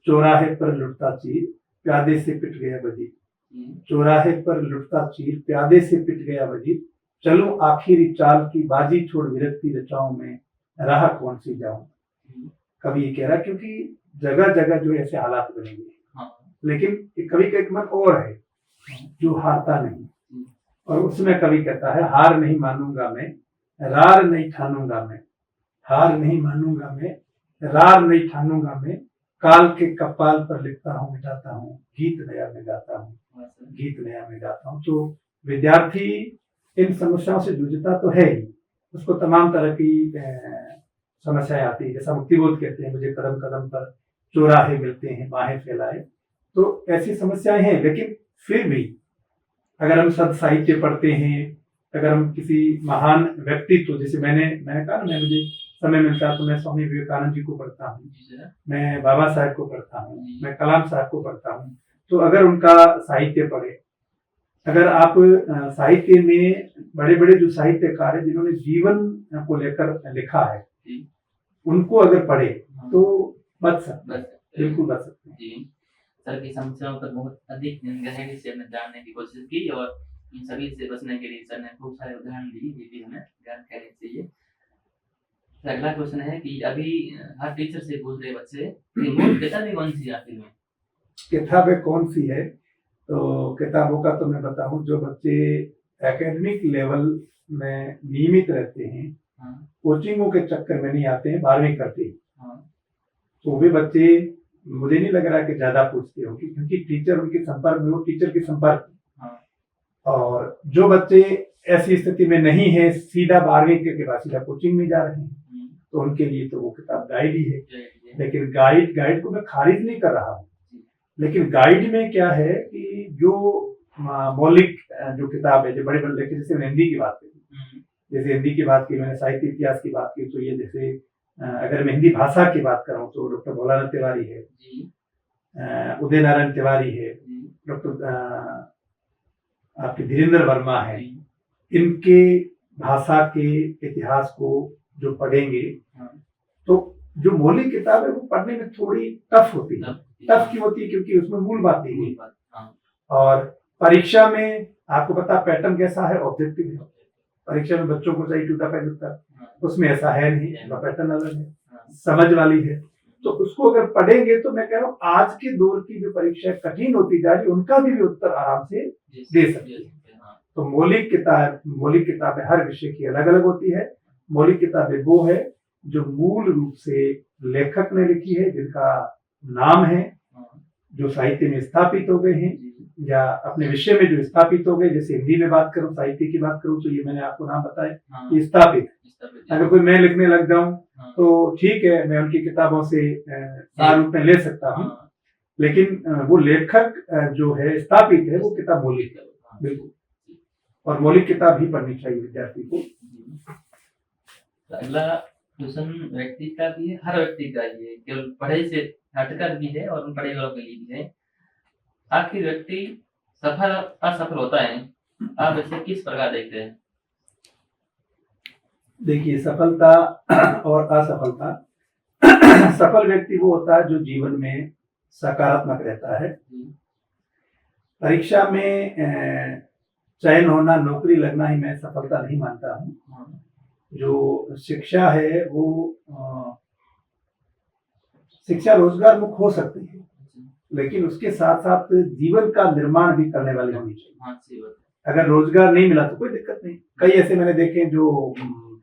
चौराहे पर लुटता चीर प्यादे से पिट गया वजीर, चौराहे पर लुटता चीर प्यादे से पिट गया वजीर, चलूं आखिरी चाल की बाजी छोड़ विरक्ति रचाऊं मैं, राह कौन सी जाऊं। कवि ये कह रहा क्योंकि जगह जगह जो ऐसे हालात बने हुए, लेकिन कवि का एक मन और है जो हारता नहीं। और उसमें कवि कहता है, हार नहीं मानूंगा मैं, रार नहीं ठानूंगा मैं, हार नहीं मानूंगा मैं, रार नहीं ठानूंगा मैं, काल के कपाल पर लिखता हूँ मिटाता हूँ, गीत नया में गाता हूँ, गीत नया में गाता हूँ। तो विद्यार्थी इन समस्याओं से जूझता तो है ही, उसको तमाम तरह की समस्याएं आती है। जैसा मुक्तिबोध कहते हैं, मुझे कदम कदम पर चौराहे मिलते हैं बाहें फैलाए। तो ऐसी समस्याएं हैं। लेकिन फिर भी अगर हम सद साहित्य पढ़ते हैं, अगर हम किसी महान व्यक्तित्व, जैसे मैंने कहा ना, मुझे समय मिलता है तो मैं स्वामी विवेकानंद जी को पढ़ता हूँ, मैं बाबा साहब को पढ़ता हूँ, मैं कलाम साहब को पढ़ता हूँ। तो अगर उनका साहित्य पढ़े, अगर आप साहित्य में बड़े बड़े जो साहित्यकार हैं जिन्होंने जीवन को लेकर लिखा है, उनको अगर पढ़े तो बच सकते हैं, बिल्कुल बच सकते हैं। सर की समस्याओं पर बहुत अधिक गहराई से हमने जानने की कोशिश की और इन सभी से बचने के लिए सर ने खूब सारे उदाहरण दिए, ये भी हमें ध्यान करना चाहिए। अगला क्वेश्चन है कि अभी हर टीचर से पूछ रहे बच्चे कि किताबें कौन सी आखिर में, किताबें कौन सी है? तो किताबों का तो मैं बताऊं, जो बच्चे एकेडमिक लेवल में नियमित रहते हैं, कोचिंगों के चक्कर में नहीं आते हैं, 12वीं करते हैं, तो वे बच्चे मुझे नहीं लग रहा है कि ज्यादा पूछते होंगे, क्योंकि टीचर उनके संपर्क में, वो टीचर के संपर्क में। और जो बच्चे ऐसी स्थिति में नहीं है, सीधा 12वीं के बाद सीधा कोचिंग में जा रहे हैं, तो उनके लिए तो वो किताब गाइड ही है। लेकिन गाइड को मैं खारिज नहीं कर रहा हूँ, लेकिन गाइड में क्या है कि जो मौलिक जो किताब है, जो बड़े बड़े लेखक, जैसे हिंदी की बात की, जैसे हिंदी की बात की, मैंने साहित्य इतिहास की बात की, तो ये जैसे अगर मैं हिंदी भाषा की बात करूं तो डॉक्टर भोलानाथ तिवारी है, उदय नारायण तिवारी है, डॉक्टर आपके धीरेन्द्र वर्मा है। इनके भाषा के इतिहास को जो पढ़ेंगे तो जो मौलिक किताब है वो पढ़ने में थोड़ी टफ होती है। टफ क्यों होती है? क्योंकि उसमें मूल बात नहीं है। और परीक्षा में आपको पता पैटर्न कैसा है, ऑब्जेक्टिव है। परीक्षा में बच्चों को चाहिए टूटा पैट उत्तर, उसमें ऐसा है नहीं, पैटर्न अलग है, समझ वाली है। तो उसको अगर पढ़ेंगे तो मैं कह रहा हूँ आज के दौर की जो परीक्षा कठिन होती जा रही, उनका भी उत्तर आराम से दे सकते हैं। तो मौलिक किताबें हर विषय की अलग अलग होती है। मौलिक किताबें वो है जो मूल रूप से लेखक ने लिखी है, जिनका नाम है हाँ, जो साहित्य में स्थापित हो गए हैं जी, या अपने विषय में जो स्थापित हो गए, जैसे हिंदी में बात करूं, साहित्य की बात करूं, तो ये मैंने आपको नाम बताया, हाँ, ये स्थापित। स्थापित, अगर कोई मैं लिखने लग जाऊं हाँ, तो ठीक है, मैं उनकी किताबों से सार रूप में ले सकता हूँ, हाँ, लेकिन वो लेखक जो है स्थापित है, वो किताब मौलिक है, हाँ, बिल्कुल। और मौलिक किताब ही पढ़नी चाहिए विद्यार्थी को। जी। तो अगला क्वेश्चन व्यक्ति का भी है, हर व्यक्ति का ये केवल पढ़े से हटकर भी है और पढ़े वालों के लिए भी है। आखिर व्यक्ति सफल असफल होता है, आप इसे किस प्रकार देखते हैं? देखिए, सफलता और असफलता सफल व्यक्ति वो होता है जो जीवन में सकारात्मक रहता है। जी, परीक्षा में चयन होना, नौकरी लगना ही मैं सफलता नहीं मानता हूँ। हाँ, जो शिक्षा है वो शिक्षा रोजगार मुख हो सकती है, जी, लेकिन उसके साथ साथ जीवन का निर्माण भी करने वाली होनी चाहिए। हाँ, सही बात अगर रोजगार नहीं मिला तो कोई दिक्कत नहीं। कई ऐसे मैंने देखे हैं जो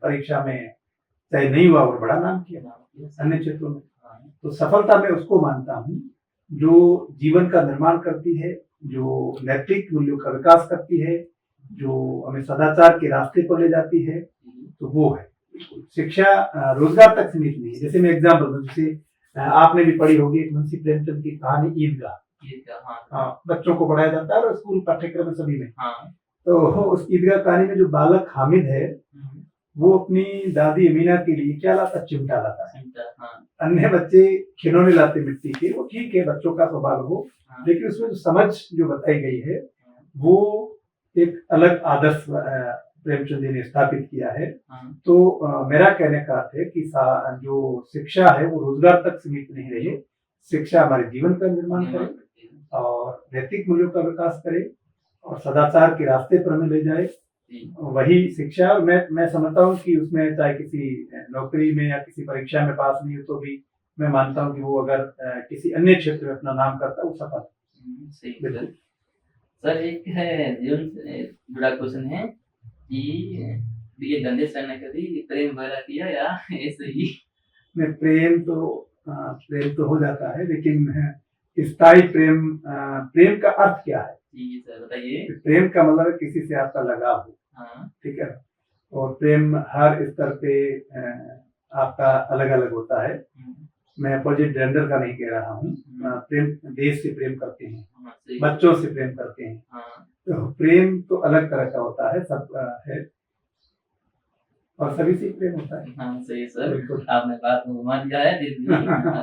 परीक्षा में चयन नहीं हुआ और बड़ा नाम किया है। अन्य क्षेत्रों में। हाँ, तो सफलता मैं उसको मानता हूँ जो जीवन का निर्माण करती है, जो नैतिक मूल्यों का विकास करती है, जो हमें सदाचार के रास्ते पर ले जाती है, तो वो है। शिक्षा रोजगार तक सीमित नहीं है। जैसे मैं एग्जाम्पल दूं, जैसे आपने भी पढ़ी होगी एक मुंशी प्रेमचंद की कहानी ईदगाह। हाँ, हाँ, बच्चों को पढ़ाया जाता है और स्कूल पाठ्यक्रम में सभी में। हाँ, तो उस ईदगाह कहानी में जो बालक हामिद है, वो अपनी दादी अमीना के लिए क्या लाता? चिमटा लाता है। हाँ, अन्य बच्चे खिलौने लाते मिट्टी के, वो ठीक है, बच्चों का स्वभाव हो, हाँ, लेकिन उसमें जो समझ जो बताई गई है वो एक अलग आदर्श प्रेमचंद जी ने स्थापित किया है। हाँ, तो मेरा कहने का अर्थ है कि जो शिक्षा है वो रोजगार तक सीमित नहीं रहे। शिक्षा हमारे जीवन का निर्माण करे और नैतिक मूल्यों का विकास करे और सदाचार के रास्ते पर हमें ले जाए, वही शिक्षा। मैं समझता हूँ कि उसमें चाहे किसी नौकरी में या किसी परीक्षा में पास नहीं हो तो भी मैं मानता हूँ कि वो अगर किसी अन्य क्षेत्र में अपना नाम करता है वो सफल है। सही बिल्कुल। सर, एक है जीवन से जुड़ा क्वेश्चन है कि ये गंदे सर ने कभी प्रेम वगैरह किया या ऐसे ही? में प्रेम तो हो जाता है, लेकिन स्थायी प्रेम का अर्थ क्या है? जी सर, बताइए। प्रेम का मतलब है किसी से आपका लगाव हो, हाँ, ठीक है। और प्रेम हर स्तर पे आपका अलग अलग होता है। मैं अपोजिट जेंडर का नहीं कह रहा हूँ। प्रेम देश से प्रेम करते हैं, हाँ, सही। बच्चों से प्रेम करते हैं, हाँ, तो प्रेम तो अलग तरह का होता है, सब है और सभी से प्रेम होता है। हाँ, सही सर, बिल्कुल। आपने बात को घुमा दिया है, फिर भी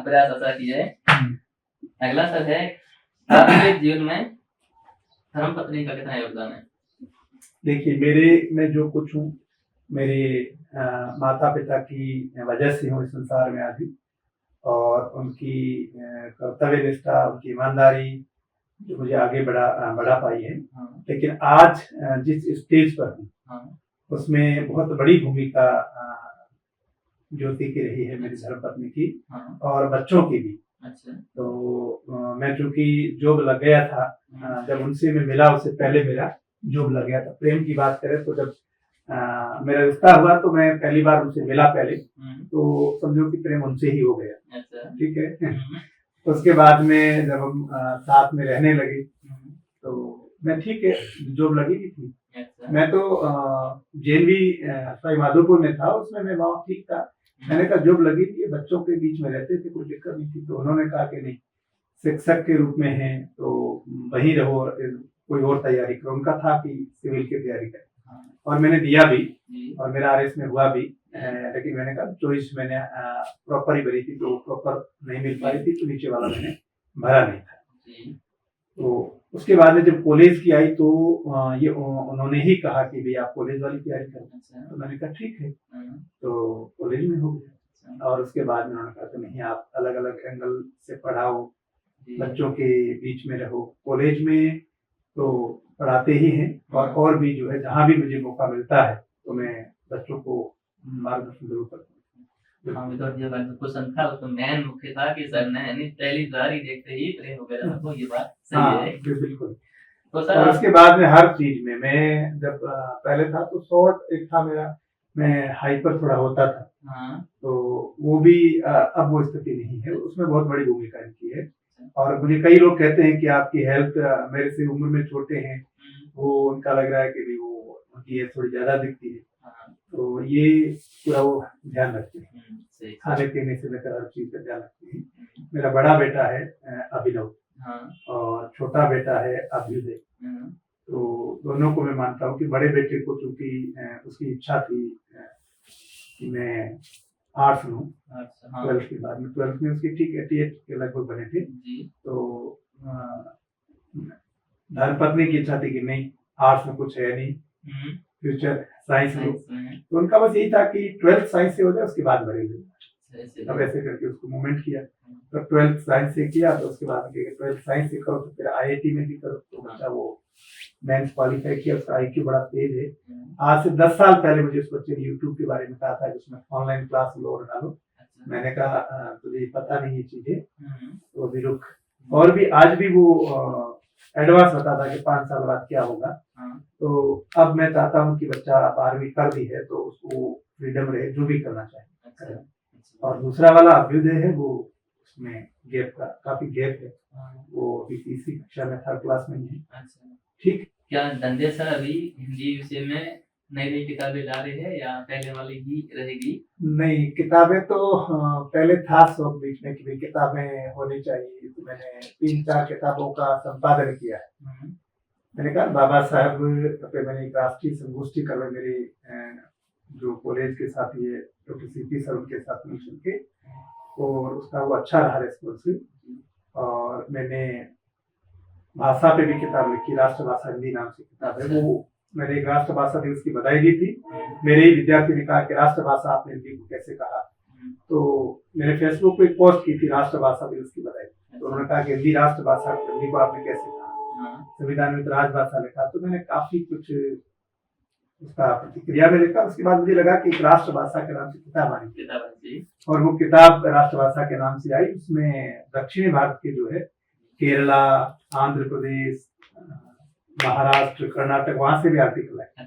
प्रयास ऐसा किया है। अगला सर है, आपके जीवन में धर्मपत्नी का कितना योगदान है? देखिए, मैं जो कुछ हूँ मेरे माता पिता की वजह से हूँ इस संसार में आज भी, और उनकी कर्तव्य निष्ठा, उनकी ईमानदारी जो मुझे आगे बढ़ा पाई है। हाँ, लेकिन आज जिस स्टेज पर हूँ हाँ, उसमें बहुत बड़ी भूमिका ज्योति की रही है, मेरी धर्मपत्नी की हाँ, और बच्चों की भी। अच्छा, तो मैं चूंकि जॉब लग गया था, जब उनसे मैं मिला उससे पहले मेरा जॉब लग गया था। प्रेम की बात करें तो जब मेरा रिश्ता हुआ तो मैं पहली बार उनसे मिला पहले, तो समझो कि प्रेम उनसे ही हो गया, अच्छा, ठीक है। उसके बाद में जब हम साथ में रहने लगे तो मैं ठीक है, जॉब लगी भी थी। अच्छा, मैं तो जेएनवी सवाई माधोपुर में था, उसमें मैं वहाँ ठीक था। मैंने कहा जॉब लगी थी, बच्चों के बीच में रहते थे, कोई दिक्कत नहीं थी। तो उन्होंने कहा कि नहीं, शिक्षक के रूप में है तो वहीं रहो, कोई और तैयारी करो। उनका था कि सिविल की तैयारी करें, और मैंने दिया भी और मेरा आरएस में हुआ भी। लेकिन मैंने कहा चॉइस मैंने प्रॉपर ही भरी थी, तो प्रॉपर नहीं मिल पाई थी, तो नीचे वाला मैंने भरा नहीं था। तो उसके बाद में जब कॉलेज की आई तो ये उन्होंने ही कहा कि भैया आप कॉलेज वाली तैयारी करो। तो मैंने कहा ठीक है, तो कॉलेज में हो गया। और उसके बाद में उन्होंने कहा कि नहीं, आप अलग अलग एंगल से पढ़ाओ, बच्चों के बीच में रहो। कॉलेज में तो पढ़ाते ही हैं, और भी जो है जहाँ भी मुझे मौका मिलता है तो मैं बच्चों को मार्गदर्शन जरूर करता हूँ। हाँ, तो जो क्वेश्चन था उसमें मेन मुख्य था कि सर ने यानी पहली बार ही देखते ही प्रेम हो गया, तो ये बात सही हाँ, है। बिल्कुल। तो सर और उसके बाद में हर चीज में मैं जब पहले था तो शॉर्ट एक था मेरा, मैं हाइपर थोड़ा होता था, हाँ तो वो भी अब वो स्थिति नहीं है, उसमें बहुत बड़ी भूमिका इनकी है। और मुझे कई लोग कहते हैं कि आपकी हेल्थ मेरे से उम्र में छोटे हैं, वो उनका लग रहा है कि भी वो उनकी एज थोड़ी ज्यादा दिखती है, हाँ तो ये पूरा वो ध्यान रखते हैं, सही खाने पीने से लेकर हर चीज का ध्यान रखते हैं। मेरा बड़ा बेटा है अभिनव, हाँ और छोटा बेटा है अभ्युदय। तो दोनों को मैं मानता हूँ कि बड़े बेटे को चूंकि उसकी इच्छा थी कि मैं आर्ट्स लूँ, हाँ 12th के बाद में, 12th में उसकी ठीक 88 के लगभग बने थे। जी तो धर्मपत्नी की इच्छा थी कि नहीं, आर्ट्स में कुछ है नहीं, फ्यूचर साइंस लो। साइंस में तो उनका बस यही था कि 12th साइंस से हो जाए, उसके बाद बढ़ेंगे। ऐसे अब ऐसे करके उसको मूवमेंट किया, तो 12th साइंस से किया, तो उसके बाद 12th साइंस से करो तो फिर आईआईटी में भी करो। तो बच्चा वो मेंस क्वालिफाई किया, उसका आईक्यू बड़ा तेज है। आज से 10 साल पहले मुझे उस बच्चे ने यूट्यूब के बारे में कहा था कि उसमें ऑनलाइन क्लास लो और डालो। मैंने कहा तुझे पता नहीं ये चीजें, तो अभी रुक। और भी आज भी वो एडवांस बताता कि 5 साल बाद क्या होगा। तो अब मैं चाहता हूँ कि बच्चा 12वीं कर दी है तो उसको फ्रीडम रहे, जो भी करना चाहे। और दूसरा वाला अभ्युदय है, वो उसमें गैप का काफी गैप है, वो अभी तीसरी कक्षा में 3rd क्लास में ही है। ठीक। क्या धंधे सर अभी हिंदी विषय में नई नई किताबें ला रहे हैं या पहले वाली ही रहेगी? नहीं, किताबें तो पहले था शौक बीच में कि भी किताबें होनी चाहिए, तो मैंने 3-4 किताबों का संपादन किया है। मैंने कहा बाबा साहब पे मैंने एक राष्ट्रीय संगोष्ठी करवाई, मेरे जो कॉलेज के साथी है डॉक्टर सीपी सर, उनके साथ मिलकर के, और उसका वो अच्छा रहा रेस्पॉन्स। और मैंने भाषा पे भी किताब लिखी, राष्ट्रभाषा हिंदी नाम से किताब है वो। मैंने एक राष्ट्रभाषा दिवस की बधाई दी थी। मेरे ही विद्यार्थी ने कहा कि राष्ट्रभाषा आपने हिंदी को कैसे कहा, तो मैंने फेसबुक पे एक पोस्ट की थी राष्ट्रभाषा दिवस की बधाई। तो उन्होंने कहा कि हिंदी राष्ट्रभाषा, हिंदी को आपने कैसे कहा, संविधान में तो राजभाषा लिखा। तो मैंने काफी कुछ उसका प्रतिक्रिया में लिखा। उसके बाद मुझे लगा कि एक राष्ट्रभाषा के नाम से किताब आई, और वो किताब राष्ट्रभाषा के नाम से आई। उसमें दक्षिणी भारत के जो है केरला, आंध्र प्रदेश, महाराष्ट्र, कर्नाटक, वहां से भी आर्टिकल है।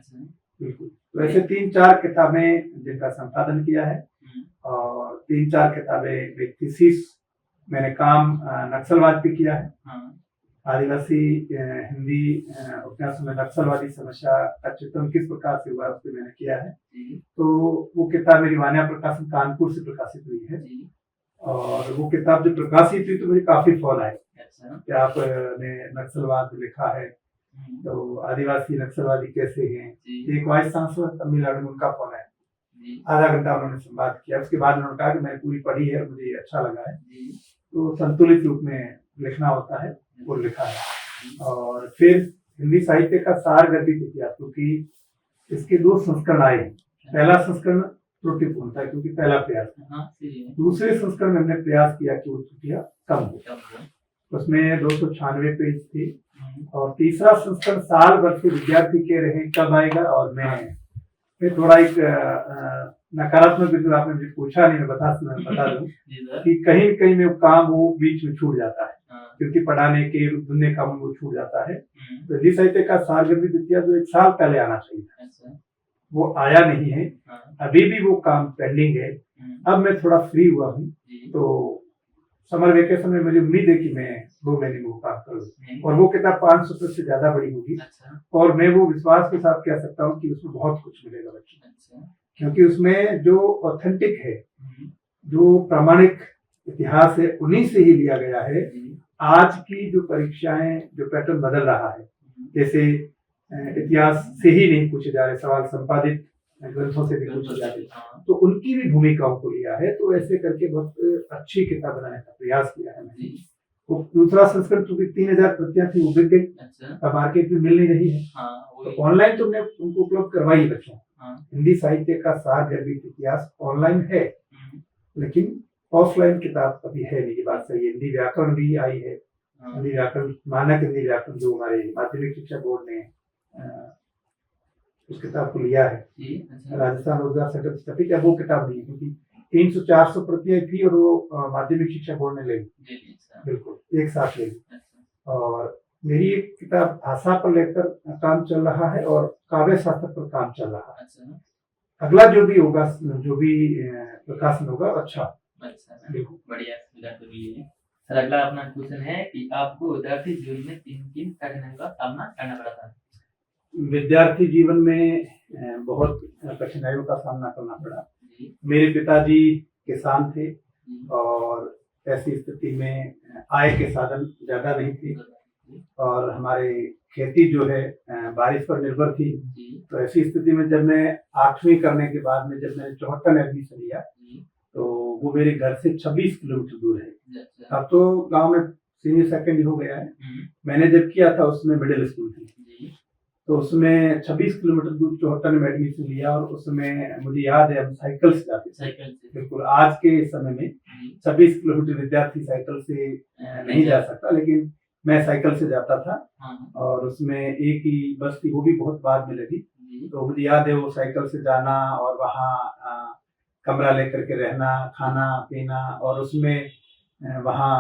बिल्कुल। तो ऐसे 3-4 किताबें जिनका संपादन किया है, और 3-4 किताबें थीसिस मैंने काम नक्सलवाद पे किया है। आदिवासी हिंदी उपन्यास में नक्सलवादी समस्या का चित्रण किस प्रकार से हुआ, उस पर मैंने किया है। तो वो किताब मेरी वानिया प्रकाशन कानपुर से प्रकाशित हुई है। और वो किताब जब प्रकाशित हुई तो मुझे काफी फोन आए कि आपने नक्सलवाद लिखा है, तो आदिवासी नक्सलवादी कैसे हैं। एक वाइस चांसलर तमिलनाडु में, उनका फोन है, आधा घंटा उन्होंने संवाद किया। उसके बाद उन्होंने कहा कि मैंने पूरी पढ़ी है, मुझे अच्छा लगा है, तो संतुलित रूप में लिखना होता है, वो लिखा है। और फिर हिंदी साहित्य का सार गर्भित इतिहास, क्योंकि इसके 2 संस्करण आए। पहला संस्करण त्रुटिपूर्ण था क्योंकि पहला प्रयास था। दूसरे संस्करण में हमने प्रयास किया कि वो त्रुटियां कम हो, उसमें 296 पेज थे। और तीसरा संस्करण साल भर से विद्यार्थी कह रहे हैं कब आएगा, और मैं फिर थोड़ा एक नकारात्मक बिंदु आपने मुझे पूछा नहीं, मैं बता दूं कि कहीं कहीं में काम वो बीच में छूट जाता है, क्योंकि पढ़ाने के दूसरे काम वो छूट जाता है। तो हिंदी साहित्य का सार गर्भित इतिहास जो 1 साल पहले आना चाहिए था, वो आया नहीं है। अभी भी वो काम पेंडिंग है। अब मैं थोड़ा फ्री हुआ हूँ, तो समर वेकेशन में मुझे उम्मीद है कि मैं 2 महीने में वो काम करूँ, और वो किताब 500 पेज से ज्यादा बड़ी होगी। और मैं वो विश्वास के साथ कह सकता हूँ कि उसमें बहुत कुछ मिलेगा बच्चों को, क्योंकि उसमें जो ऑथेंटिक है, जो प्रामाणिक इतिहास है, उन्हीं से ही लिया गया है। आज की जो परीक्षाएं, जो पैटर्न बदल रहा है, जैसे इतिहास से ही नहीं पूछे जा रहे सवाल, संपादित ग्रंथों से भी पूछे जा रहे, तो उनकी भी भूमिकाओं को लिया है। तो ऐसे करके बहुत अच्छी किताब बनाने का प्रयास किया है मैंने। तो दूसरा संस्करण चूंकि 3000 प्रतियां थी, वो बिक गई, अब मार्केट में मिल नहीं रही है। तो ऑनलाइन तुमने उनको उपलब्ध करवाई बच्चों। हिंदी साहित्य का सार गर्भित इतिहास ऑनलाइन है, लेकिन ऑफलाइन किताब अभी है नहीं। ये बात सही है। हिंदी व्याकरण भी आई है, हिंदी व्याकरण, मानक हिंदी व्याकरण जो हमारे माध्यमिक शिक्षा बोर्ड ने उस किताब को लिया है, राजस्थान रोजगार सेंटर स्टैटिक है, वो किताब नहीं है, क्योंकि 300-400 प्रतियां थी और वो माध्यमिक शिक्षा बोर्ड ने ले ली, बिल्कुल एक साथ ले ली। और मेरी एक किताब भाषा पर लेकर काम चल रहा है, और काव्य शास्त्र पर काम चल रहा है। अगला जो भी होगा, जो भी प्रकाशन होगा, अच्छा अच्छा देखो। बढ़िया सुविधा तो भी है। सर अगला अपना क्वेश्चन है कि आपको विद्यार्थी जीवन में किन किन कठिनाइयों का सामना करना पड़ा था? विद्यार्थी जीवन में बहुत कठिनाइयों का सामना करना पड़ा। जी मेरे पिताजी किसान थे जी और ऐसी स्थिति में आय के साधन ज्यादा नहीं थे जी और हमारे खेती जो है बारिश पर निर्भर थी। जी तो ऐसी स्थिति में जब मैं 8वीं करने के बाद में जब मैंने 74 एडमिशन लिया, जी तो वो मेरे घर से 26 किलोमीटर दूर है। अच्छा अब तो गांव में सीनियर सेकेंडरी हो गया है। मैंने जब किया था उसमें मिडिल स्कूल थी, जी तो उसमें 26 किलोमीटर दूर 74 में एडमिशन लिया और उसमें मुझे याद है हम साइकिल से जाते थे। साइकिल से बिल्कुल, आज के समय में जी 26 किलोमीटर विद्यार्थी साइकिल से नहीं जा सकता, लेकिन मैं साइकिल से जाता था हाँ और उसमें एक ही बस थी, वो भी बहुत बाद में लगी। जी तो मुझे याद है वो साइकिल से जाना और वहाँ कमरा लेकर के रहना, खाना पीना, और उसमें वहाँ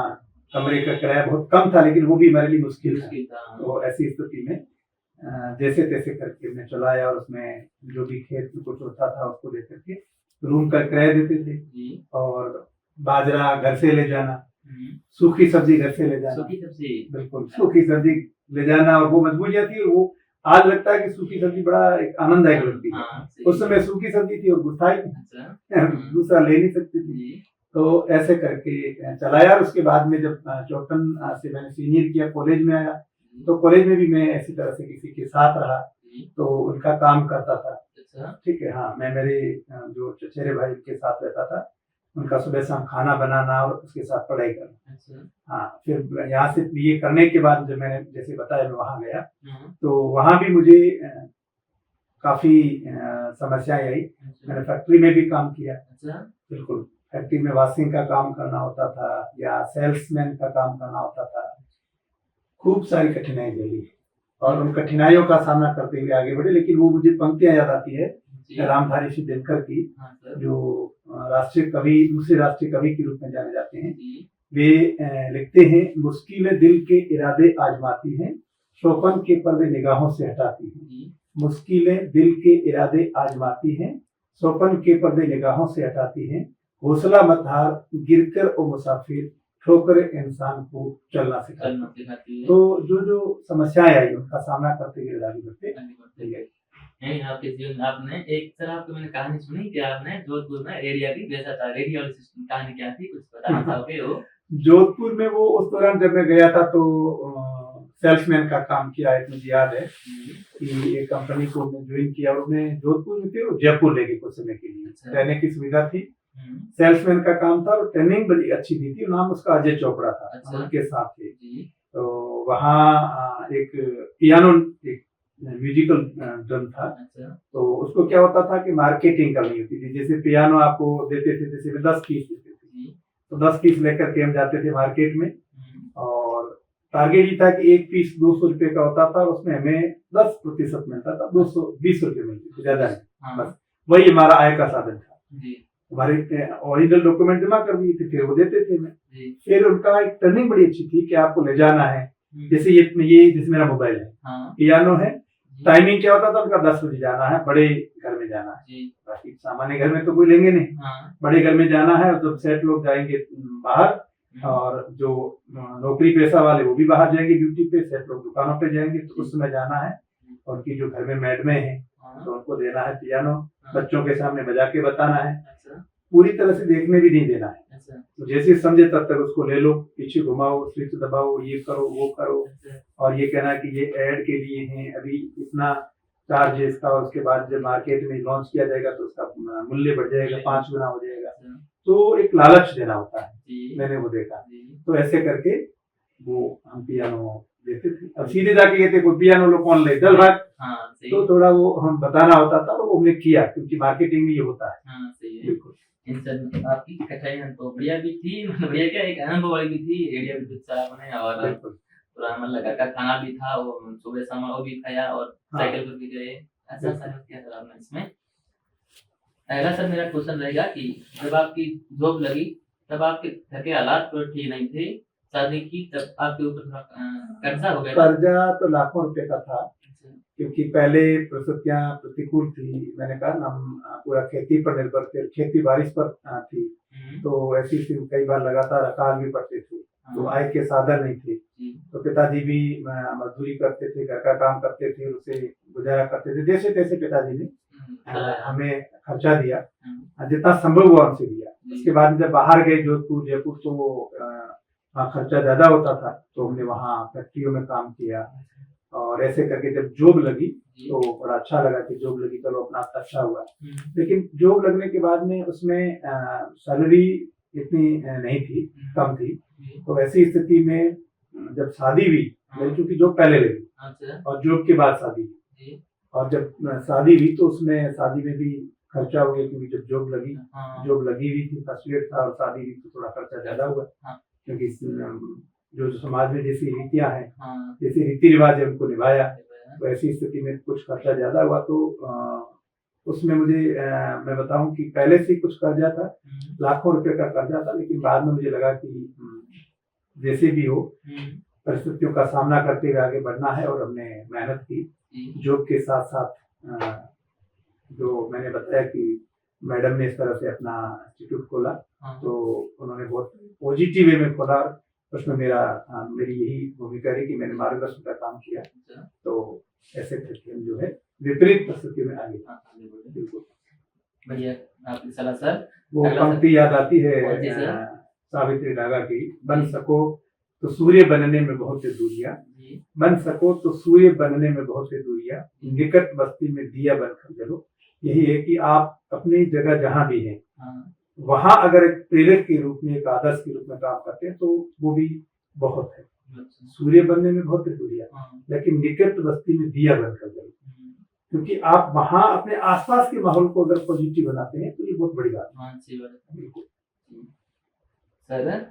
कमरे का किराया बहुत कम था, लेकिन वो भी मेरे लिए मुश्किल था। मुश्किल था तो ऐसी स्थिति में जैसे तैसे करके मैं चलाया और उसमें जो भी खेत में कुछ होता था उसको लेकर के रूम का किराया देते थे जी और बाजरा घर से ले जाना, हम्म, सूखी सब्जी घर से ले जाना। सूखी सब्जी बिल्कुल, सूखी सब्जी ले जाना और वो मजबूरियाँ थी। वो आज लगता है कि सूखी सब्जी बड़ा एक आनंददायक लगती है। हाँ सही उस समय सूखी सब्जी थी और गुथाई अच्छा दूसरा ले नहीं सकती थी। जी तो ऐसे करके चलाया। और उसके बाद में जब 54 से मैंने सीनियर किया, कॉलेज में आया, तो कॉलेज में भी मैं ऐसी तरह से किसी के साथ रहा, जी तो उनका काम करता था। अच्छा ठीक है, हाँ, मैं मेरे जो चचेरे भाई के साथ रहता था, उनका सुबह शाम खाना बनाना और उसके साथ पढ़ाई करना। अच्छा हाँ, फिर यहाँ से ये करने के बाद जब मैंने जैसे बताया मैं वहाँ गया, हाँ, तो वहाँ भी मुझे काफी समस्याएं आई। अच्छा मैंने फैक्ट्री में भी काम किया। अच्छा बिल्कुल, फैक्ट्री में वॉशिंग का काम करना होता था या सेल्समैन का काम करना होता था। खूब सारी कठिनाई झेली और उन कठिनाइयों का सामना करते हुए आगे बढ़े। लेकिन वो मुझे पंक्तियां याद आती है जी रामधारी सिंह दिनकर की, हाँ सर जो राष्ट्रीय कवि, दूसरे राष्ट्रीय कवि के रूप में जाने जाते हैं। जी वे लिखते हैं, मुश्किलें दिल के इरादे आजमाती हैं, शोपन के पर्दे निगाहों से हटाती हैं। जी मुश्किलें दिल के इरादे आजमाती हैं, शोपन के पर्दे निगाहों से हटाती हैं, हौसला मत हार, गिरकर ओ मुसाफिर, ठोकर इंसान को चलना सिखाती चलना हैं। सिखाती है तो जो जो समस्याएं आई उनका सामना करते हुए आगे बढ़ते आगे बढ़ते गए। नहीं आपके जीवन में आपने एक सर आपको मैंने कहानी सुनी कि आपने जोधपुर में एरिया की जैसा था रेडियो कहानी क्या थी कुछ बताना चाहोगे वो? जोधपुर में वो उस दौरान जब मैं गया था तो सेल्समैन का काम किया है। मुझे याद है कि एक कंपनी को मैं ज्वाइन किया और उन्हें जोधपुर में थे और जयपुर ले गए कुछ समय के लिए। अच्छा। रहने की सुविधा थी, हम्म, सेल्समैन का काम था और ट्रेनिंग बड़ी अच्छी दी थी। नाम उसका अजय चोपड़ा था, अच्छा। हम उनके साथ थे। जी तो वहाँ एक पियानो, एक म्यूजिकल ड्रम था। अच्छा तो उसको क्या होता था कि मार्केटिंग करनी होती थी। जैसे पियानो आपको देते थे, जैसे 10 पीस देते थे, जी तो 10 पीस लेकर के हम जाते थे मार्केट में और टारगेट ये था कि एक पीस 200 रुपए का होता था, उसमें हमें 10% मिलता था, 220 रुपए मिलते थे, ज्यादा नहीं। हाँ बस वही हमारा आय का साधन था। जी हमारे ओरिजिनल डॉक्यूमेंट जमा कर दिए थे, फिर वो देते थे। मैं जी फिर उनका एक ट्रेनिंग बड़ी अच्छी थी कि आपको ले जाना है। हम्म, जैसे ये जैसे मेरा मोबाइल है, हाँ पियानो है, जी, टाइमिंग क्या होता था उनका 10 बजे जाना है, बड़े घर में जाना है। जी बाकी सामान्य घर में तो कोई लेंगे नहीं, हाँ बड़े घर में जाना है। जब सेठ लोग जाएंगे बाहर और जो नौकरी पेशा वाले वो भी बाहर जाएंगे ड्यूटी पे, सेठ लोग दुकानों पे जाएंगे, तो उस समय जाना है। और उनकी जो घर में मैडमें हैं हाँ, तो उनको देना है पियानो, हाँ, बच्चों के सामने बजा के बताना है, अच्छा पूरी तरह से देखने भी नहीं देना है। अच्छा तो जैसे समझे तब तक उसको ले लो, पीछे घुमाओ, स्विच दबाओ, ये करो वो करो, अच्छा और ये कहना कि ये ऐड के लिए है, अभी इतना चार्ज है इसका, और उसके बाद जब मार्केट में लॉन्च किया जाएगा तो उसका मूल्य बढ़ जाएगा, 5 गुना हो जाएगा। अच्छा तो एक लालच देना होता है, जी मैंने वो देखा। जी तो ऐसे करके वो हम पियानो देते थे। अब सीधे जाके कहते कोई पियानो लो, कौन ले, चल भाग। हाँ सही तो थोड़ा वो हम बताना होता था और वो हमने किया, क्योंकि मार्केटिंग में ये होता है। हाँ सही है बिल्कुल। इन सब आपकी कठिनाइयाँ तो बढ़िया भी थी मतलब बढ़िया क्या एक अनुभव वाली भी थी एरिया भी अच्छा आपने और बिल्कुल। पूरा मतलब घर का खाना भी था वो सुबह शाम वो भी खाया और हाँ। साइकिल पर भी गए अच्छा सा किया सर आपने इसमें। अगला सर मेरा क्वेश्चन रहेगा कि जब आपकी जॉब लगी तब आपके घर के हालात तो ठीक नहीं थे, शादी की तब आपके ऊपर थोड़ा कर्जा हो गया था? कर्जा तो लाखों रुपए का था। अच्छा, क्योंकि पहले परिस्थितियां प्रतिकूल थी, मैंने कहा ना हम पूरा खेती पर निर्भर थे, खेती बारिश पर थी, तो ऐसी स्थिति कई बार लगातार अकाल भी पड़ते थे, तो आय के साधन नहीं थे। तो पिताजी भी मजदूरी करते थे, घर का काम करते थे, उसे गुजारा करते थे। जैसे तैसे पिताजी ने हमें खर्चा दिया, जितना संभव हुआ हमसे दिया। उसके बाद जब बाहर गए जोधपुर जयपुर, तो वहाँ खर्चा ज्यादा होता था, तो हमने वहाँ फैक्ट्रियों में काम किया, और ऐसे करके जब जॉब लगी तो बड़ा अच्छा लगा कि जॉब लगी, चलो अपना अच्छा हुआ। लेकिन जॉब लगने के बाद में उसमें सैलरी इतनी नहीं थी, कम थी। तो ऐसी स्थिति में जब शादी हुई, चूंकि जॉब पहले लगी और जॉब के बाद शादी हुई, और जब शादी हुई तो उसमें शादी में भी खर्चा हो गया, क्योंकि जब जॉब लगी हुई थी, फर्स्ट ईयर था, और शादी हुई तो थोड़ा खर्चा ज्यादा हुआ, क्योंकि जो समाज में जैसी रीतियां हैं, जैसे रीति रिवाज है, उनको निभाया। तो ऐसी स्थिति में कुछ खर्चा ज्यादा हुआ, तो उसमें मुझे मैं बताऊं कि पहले से कुछ कर्जा था, लाखों रुपए का कर्जा था, लेकिन बाद में मुझे लगा कि जैसे भी हो परिस्थितियों का सामना करते हुए आगे बढ़ना है, और हमने मेहनत की। जॉब के साथ साथ जो मैंने बताया कि मैडम ने इस तरह से अपना इंस्टीट्यूट खोला, तो उन्होंने बहुत पॉजिटिव वे में खोला, उसमें मेरी यही भूमिका रही कि मैंने मार्गदर्शन का काम किया। तो ऐसे करके हम जो है विपरीत परिस्थिति में आगे बिल्कुल बढ़िया आपकी सलाह सर। वो पंक्ति याद आती है सावित्री डागा की, बन सको तो सूर्य बनने में बहुत दूरियां, बन सको तो सूर्य बनने में बहुत दूरियां, निकट बस्ती में दिया बनकर जलो। यही है कि आप अपनी जगह जहां भी हैं, वहां अगर एक प्रेरक के रूप में, एक आदर्श के रूप में काम करते हैं, तो वो भी बहुत है। सूर्य बनने में बहुत दूरियां, लेकिन निकट बस्ती में दिया बनकर जलो, क्योंकि आप वहां अपने आसपास के माहौल को अगर पॉजिटिव बनाते हैं तो ये बहुत बड़ी बात है। बिल्कुल सर,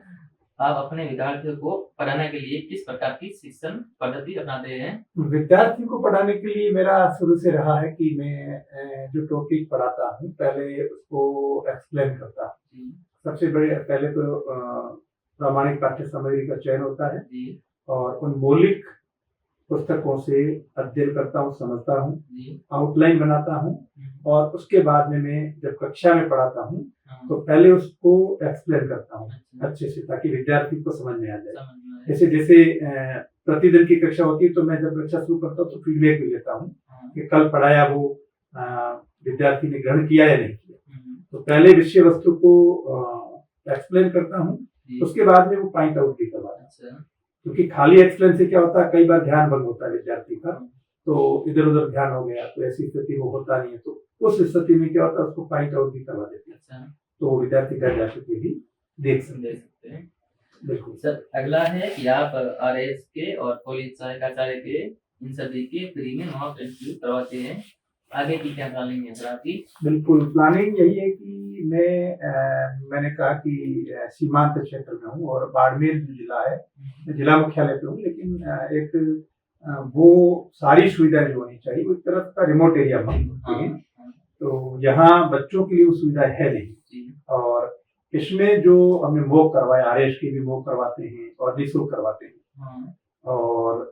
आप अपने विद्यार्थियों को पढ़ाने के लिए किस प्रकार की शिक्षण पद्धति अपनाते हैं? विद्यार्थियों को पढ़ाने के लिए मेरा शुरू से रहा है कि मैं जो टॉपिक पढ़ाता हूँ, पहले उसको एक्सप्लेन करता हूँ। सबसे पहले तो प्रामाणिक पाठ्य सामग्री का चयन होता है, और उन मौलिक पुस्तकों से अध्ययन करता हूँ, समझता हूँ, आउटलाइन बनाता हूँ, और उसके बाद में मैं जब कक्षा में पढ़ाता हूँ तो पहले उसको एक्सप्लेन करता हूँ अच्छे से, ताकि विद्यार्थी को समझ में आ जाए। जैसे प्रतिदिन की कक्षा होती है, तो मैं जब कक्षा शुरू करता हूँ तो फीडबैक भी लेता हूँ कि कल पढ़ाया वो विद्यार्थी ने ग्रहण किया या नहीं किया। तो पहले विषय वस्तु को एक्सप्लेन करता हूँ, उसके बाद में वो पॉइंट आउट भी करवाता हूँ, क्योंकि खाली एक्सप्लेन से क्या होता है, कई बार ध्यान भंग होता है विद्यार्थी का, तो इधर उधर ध्यान हो गया, तो ऐसी स्थिति में होता नहीं है। तो उस स्थिति में क्या होता है, उसको पॉइंट आउट भी करवा देते हैं, तो विद्यार्थी घर जा के भी देख सकते हैं। बिल्कुल सर, अगला है कि आप आरएस के और कॉलेज सहायकाचार्य के इन सभी के फ्री में मॉक इंटरव्यू करवाते हैं, आगे की क्या प्लानिंग है सर आपकी? बिल्कुल, प्लानिंग यही है कि मैंने कहा कि सीमांत क्षेत्र में हूँ, और बाड़मेर जो जिला है, जिला मुख्यालय पे हूँ, लेकिन एक वो सारी सुविधाएं जो होनी चाहिए, वो एक तरह का रिमोट एरिया में, तो यहाँ बच्चों के लिए वो सुविधा है नहीं। और इसमें जो हमने मॉक करवाया, आरएस की भी मॉक करवाते हैं और निःशुल्क करवाते हैं, और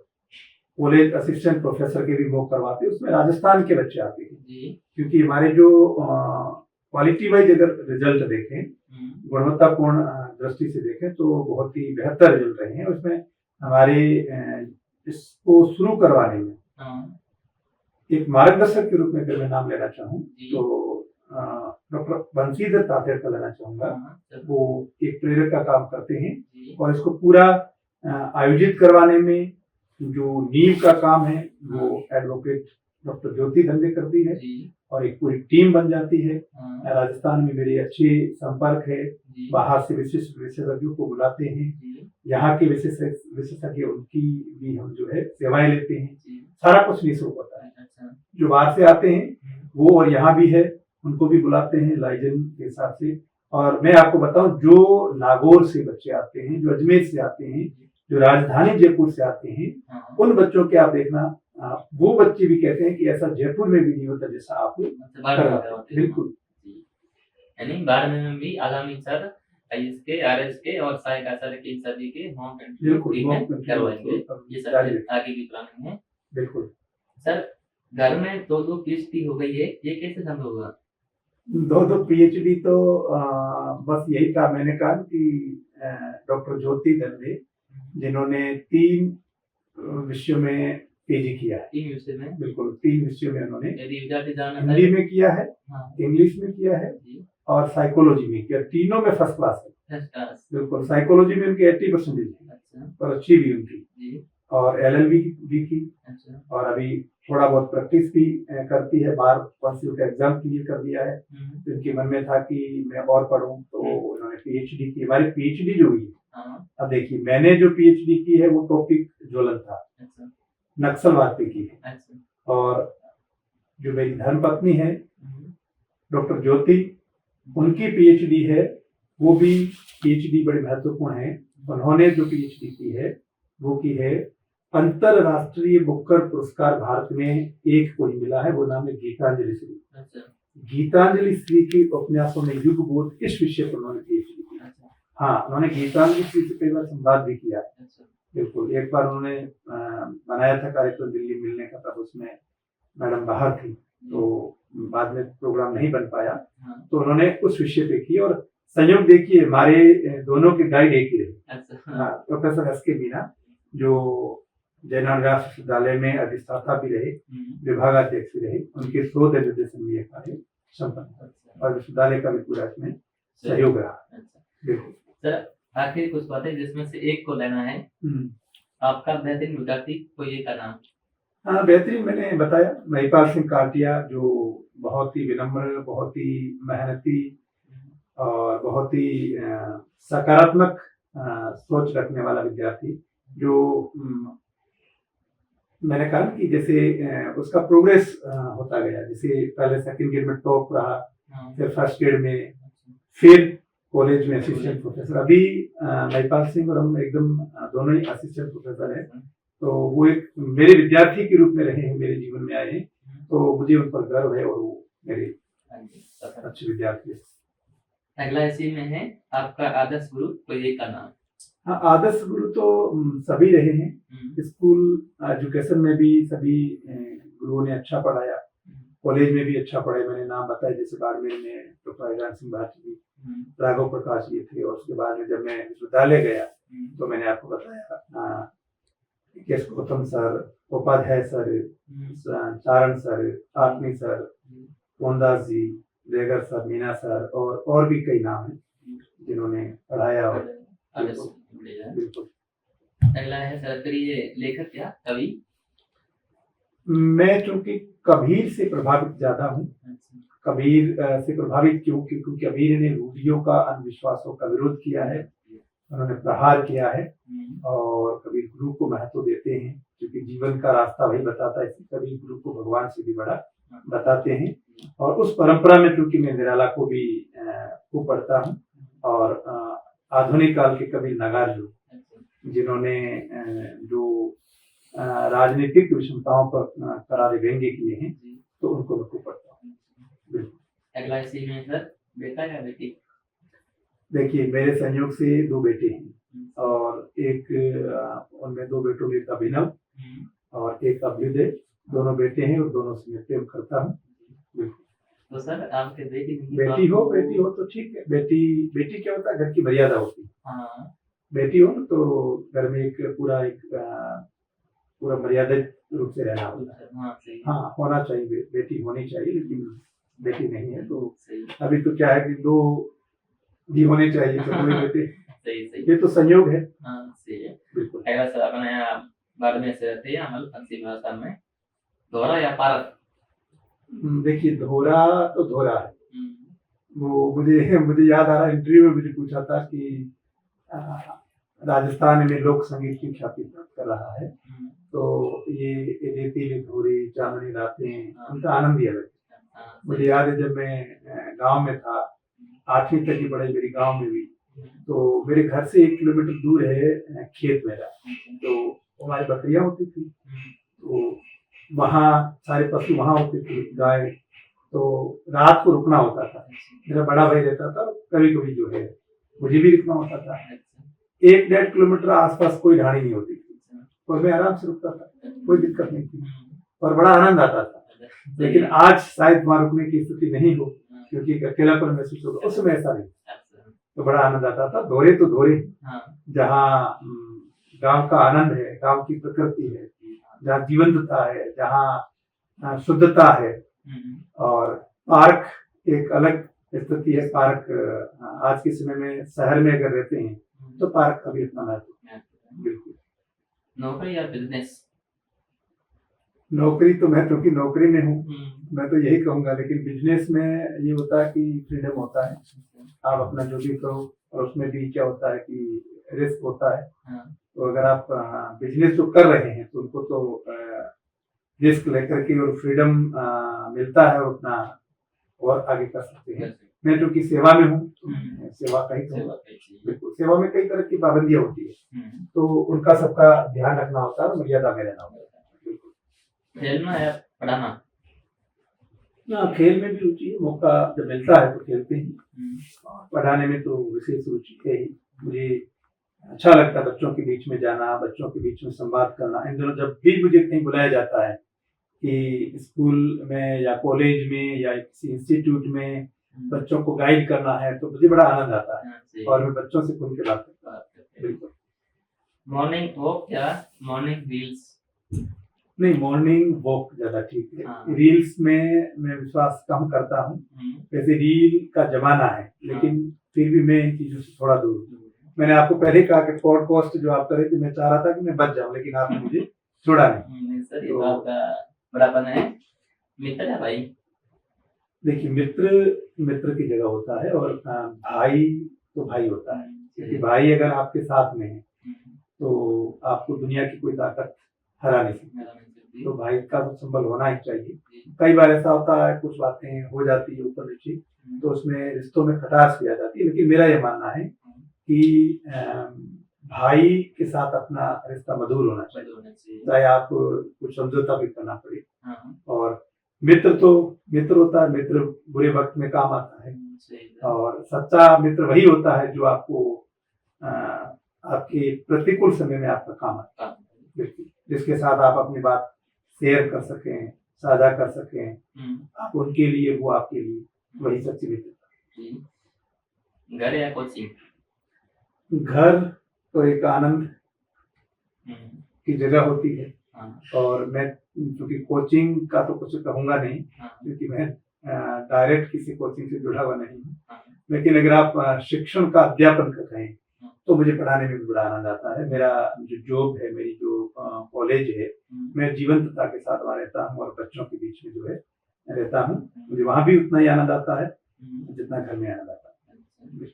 कॉलेज असिस्टेंट प्रोफेसर के भी मॉक करवाते हैं, उसमें राजस्थान के बच्चे आते हैं, क्योंकि हमारे जो क्वालिटी वाइज अगर रिजल्ट देखें, गुणवत्तापूर्ण दृष्टि से देखें, तो बहुत ही बेहतर रिजल्ट रहे हैं। उसमें हमारे इसको शुरू करवाने में एक मार्गदर्शक के रूप में अगर मैं नाम लेना चाहूँ तो डॉक्टर बंशीधर तातेड़ का लेना चाहूंगा। वो एक प्रेरक का काम करते हैं, और इसको पूरा आयोजित करवाने में जो नींव का काम है वो एडवोकेट डॉक्टर ज्योति धंधे करती है, और एक पूरी टीम बन जाती है। राजस्थान में मेरे अच्छे संपर्क है, बाहर से विशिष्ट विशेषज्ञों को बुलाते हैं, यहाँ के विशेषज्ञ उनकी भी हम जो है सेवाएं लेते हैं, सारा कुछ निःशुल्क होता है। जो बाहर से आते हैं वो और यहाँ भी है, उनको भी बुलाते हैं लाइजन के हिसाब से। और मैं आपको बताऊं, जो नागौर से बच्चे आते हैं, जो अजमेर से आते हैं, जो राजधानी जयपुर से आते हैं, उन बच्चों के आप देखना, वो बच्चे भी कहते हैं कि ऐसा जयपुर में भी नहीं होता जैसा आप बिल्कुल। यानी बाड़मेर में भी आगामी सर इसके आरएस के और सहायकाचार्य के सभी के मॉक इंटरव्यू करवाएंगे, ये सर आगे की प्लानिंग है। बिल्कुल सर, घर में दो PhD हो गई है, ये कैसे संभव हुआ? दो पीएचडी तो बस यही था, मैंने कहा कि डॉक्टर ज्योति दंडे जिन्होंने 3 विषयों में पीजी किया है, 3 विषय में? बिल्कुल 3 विषयों में उन्होंने, यदि विद्यार्थी जानना हिंदी चाहे में किया है, हाँ इंग्लिश में किया है जी, और साइकोलॉजी में किया, तीनों में फर्स्ट क्लास है। First class. बिल्कुल, साइकोलॉजी में उनकी 80% है अच्छा और अच्छी भी उनकी, जी, और एलएलबी भी की, अच्छा और अभी थोड़ा बहुत प्रैक्टिस भी करती है, बार कांस्टिट्यूट का एग्जाम क्लियर कर दिया है। तो इनके मन में था कि मैं और पढूं, तो उन्होंने पीएचडी की। हमारी पीएचडी जो हुई है, हाँ अब देखिए मैंने जो पीएचडी की है वो टॉपिक ज्वलन था, अच्छा नक्सलवाद पे की है, अच्छा और जो मेरी धर्मपत्नी है हम्म, डॉक्टर ज्योति, उनकी पीएचडी है, वो भी पीएचडी बड़ी महत्वपूर्ण है। उन्होंने जो पीएचडी की है वो की है अंतरराष्ट्रीय बुकर पुरस्कार भारत में एक को ही मिला है, वो नाम है गीतांजलि श्री। अच्छा गीतांजलि श्री की उपन्यासों में युग बोध, इस विषय पर उन्होंने पीएचडी की। अच्छा हाँ, उन्होंने गीतांजलि श्री से कई बार संवाद भी किया। अच्छा बिल्कुल, एक बार उन्होंने बनाया था कार्यक्रम दिल्ली मिलने का, तब उसमें मैडम बाहर थी, तो बाद में प्रोग्राम नहीं बन पाया, हाँ तो उन्होंने उस विषय पे की। और संयोग देखिए, हमारे दोनों के गाइड एक ही रहे। अच्छा हाँ, प्रोफेसर एस के मीना जो जयनारायण व्यास विश्वविद्यालय में अधिष्ठाता भी रहे, विभागाध्यक्ष भी रहे, उनके शोध निर्देशन में ये कार्य संपन्न था, अच्छा और विश्वविद्यालय का भी पूरा इसमें सहयोग रहा। अच्छा बिल्कुल। सर, आखिर कुछ बातें जिसमें से एक को लेना है, आपका बेहतरीन विद्यार्थी कोई एक का नाम? हाँ, बेहतरीन मैंने बताया, महिपाल सिंह काटिया, जो बहुत ही विनम्र, बहुत ही मेहनती और बहुत ही सकारात्मक सोच रखने वाला विद्यार्थी, जो मैंने कहा कि जैसे उसका प्रोग्रेस होता गया, जैसे पहले सेकंड ईयर में टॉप रहा, हाँ फिर फर्स्ट ईयर में, फिर कॉलेज में असिस्टेंट प्रोफेसर। अभी महिपाल सिंह और हम एकदम दोनों ही असिस्टेंट प्रोफेसर हैं, तो वो एक मेरे विद्यार्थी के रूप में रहे हैं, मेरे जीवन में आए हैं, तो मुझे उन पर गर्व है, और वो मेरे अच्छे विद्यार्थी हैं। अगला इसी में है आपका आदर्श गुरु कोई एक का नाम? हाँ, आदर्श गुरु तो सभी रहे हैं। स्कूल एजुकेशन में भी सभी गुरुओं ने अच्छा पढ़ाया, कॉलेज में भी अच्छा पढ़ाया। मैंने नाम बताया, जैसे बाड़मेर में डॉक्टर अहिरान सिंह भाटी जी, राघव प्रकाश जी थे, और उसके बाद में जब मैं विश्वविद्यालय गया तो मैंने आपको बताया केश गौतम सर, उपाध्याय सर, चारण सर, आत्मी सर, मोहनदास जी, देगर सर, मीना सर, और भी कई नाम हैं जिन्होंने पढ़ाया। और बिल्कुल। अगला है सर, प्रिय लेखक या कवि? मैं चूंकि कबीर से प्रभावित ज्यादा हूँ। कबीर से प्रभावित क्यों? क्योंकि कबीर ने रूढ़ियों का, अंधविश्वासों का विरोध किया है, उन्होंने प्रहार किया है, और कबीर गुरु को महत्व देते हैं, क्योंकि जीवन का रास्ता वही बताता है। कबीर गुरु को भगवान से भी बड़ा बताते हैं, और उस परंपरा में चूंकि मैं निराला को भी खूब पढ़ता हूँ, और आधुनिक काल के कबीर नागार्जुन, जिन्होंने जो राजनीतिक विषमताओं पर करारे व्यंग्य किए हैं, तो उनको मैं खूब पढ़ता हूँ। अगला इसी में सर, बेटा या बेटी? देखिए, मेरे संयोग से 2 बेटे हैं, और एक उनमें 2 बेटों में एक अभिनव और एक अभ्युदय, दोनों बेटे हैं, और दोनों से मैं प्रेम करता हूँ। तो सर, आपके बेटी हो तो ठीक है। बेटी क्या होता है, घर की मर्यादा होती है। हाँ, बेटी हो तो घर में एक पूरा मर्यादित रूप से रहना होता है। हाँ, होना चाहिए, बेटी होनी चाहिए, लेकिन बेटी नहीं है, तो अभी तो क्या है कि 2 भी होने चाहिए, तो 2 बेटे। सही। ये तो संयोग है। हाँ, सही है। बिल्कुल। अगला सर, अपने बाद में से रहते हैं अमल अंतिम भाषा में, दोहरा या पारक? देखिए, धोरा तो धोरा है। वो मुझे याद आ रहा है, इंटरव्यू में मुझे पूछा था कि राजस्थान में लोक संगीत की ख्याति प्राप्त कर रहा है, तो ये रेतीले धोरे, चांदनी रातें, उनका आनंद ही अलग है। मुझे याद है, जब मैं गांव में था, 8वीं तक की पढ़ाई मेरी गांव में हुई, तो मेरे घर से 1 किलोमीटर दूर है खेत मेरा, तो हमारी बकरियां होती थी, तो वहाँ सारे पशु वहाँ होते थे, गाय, तो रात को रुकना होता था। मेरा बड़ा भाई रहता था, कभी कभी जो है मुझे भी रुकना होता था। 1-1.5 किलोमीटर आसपास कोई ढाणी नहीं होती थी, और मैं आराम से रुकता था, कोई दिक्कत नहीं थी, और बड़ा आनंद आता था। लेकिन आज शायद वहाँ रुकने की स्थिति नहीं हो, क्योंकि एक अकेलापन महसूस होगा। उस समय ऐसा नहीं, तो बड़ा आनंद आता था। दौरे तो दौरे, जहाँ गांव का आनंद है, गांव की प्रकृति है, जहाँ जीवंतता है, जहाँ शुद्धता है। और पार्क एक अलग स्थिति है। पार्क आज के समय में शहर में अगर रहते हैं तो पार्क अभी इतना महत्व। बिल्कुल। नौकरी या बिजनेस? नौकरी तो मैं क्योंकि नौकरी में हूँ, मैं तो यही कहूंगा। लेकिन बिजनेस में ये होता है कि फ्रीडम होता है, आप अपना जो भी करो। और उसमें भी क्या होता है कि रिस्क होता है। तो अगर आप बिजनेस जो कर रहे हैं तो उनको तो रिस्क लेकर के और फ्रीडम मिलता है और अपना और आगे कर सकते हैं। मैं क्योंकि सेवा में हूँ, सेवा का ही बिल्कुल। सेवा में कई तरह की पाबंदियां होती है, तो उनका सबका ध्यान रखना होता है और मर्यादा में रहना होता है। खेलना या पढ़ाना? खेल में भी रुचि है, मौका जब मिलता है तो खेलते हैं। पढ़ाने में तो विशेष रुचि है ही। मुझे अच्छा लगता है बच्चों के बीच में जाना, बच्चों के बीच में संवाद करना। इन दिनों जब भी मुझे कहीं बुलाया जाता है कि स्कूल में या कॉलेज में या किसी इंस्टीट्यूट में बच्चों को गाइड करना है, तो मुझे बड़ा आनंद आता है और मैं बच्चों से खुल के बात करता हूँ। बिल्कुल। मॉर्निंग वॉक या मॉर्निंग रील्स? नहीं, मॉर्निंग वॉक ज्यादा ठीक है। रील्स में मैं विश्वास कम करता हूँ। वैसे रील का जमाना है, लेकिन फिर भी मैं इन चीजों से थोड़ा दूर हूँ। मैंने आपको पहले कहा कि पॉडकास्ट जो आप कर रहे थे, मैं चाह रहा था कि मैं बच जाऊं, लेकिन आपने मुझे छोड़ा नहीं। सर, ये आपका बड़ापन है। मित्र या भाई? देखिए, मित्र की जगह होता है और भाई तो भाई होता है। क्योंकि भाई अगर आपके साथ में है तो आपको दुनिया की कोई ताकत हरा नहीं सकती। तो भाई का तो संबल होना ही चाहिए। कई बार ऐसा होता है, कुछ बातें हो जाती है ऊपर नीचे, तो उसमें रिश्तों में खटास भी आ जाती है। लेकिन मेरा ये मानना है कि भाई के साथ अपना रिश्ता मधुर होना चाहिए, चाहे आप कुछ समझौता भी करना पड़े। और मित्र तो मित्र होता है, मित्र बुरे वक्त में काम आता है। और सच्चा मित्र वही होता है जो आपको आपके प्रतिकूल समय में आपका काम आता है, जिसके साथ आप अपनी बात शेयर कर सकें, साझा कर सकें। आप उनके लिए, वो आपके लिए, वही सच्ची मित्रता। घर या कोचिंग? घर तो एक आनंद की जगह होती है। और मैं क्योंकि कोचिंग का तो कुछ कहूंगा नहीं, क्योंकि मैं डायरेक्ट किसी कोचिंग से जुड़ा हुआ नहीं हूँ। लेकिन अगर आप शिक्षण का अध्यापन कर रहे हैं तो मुझे पढ़ाने में भी बड़ा आनंद आता है। मेरा जो जॉब है, मेरी जो कॉलेज है, मैं जीवंतता के साथ वहाँ रहता हूँ और बच्चों के बीच में जो है रहता हूँ। मुझे वहाँ भी उतना ही आनंद आता है जितना घर में आनंद आता है।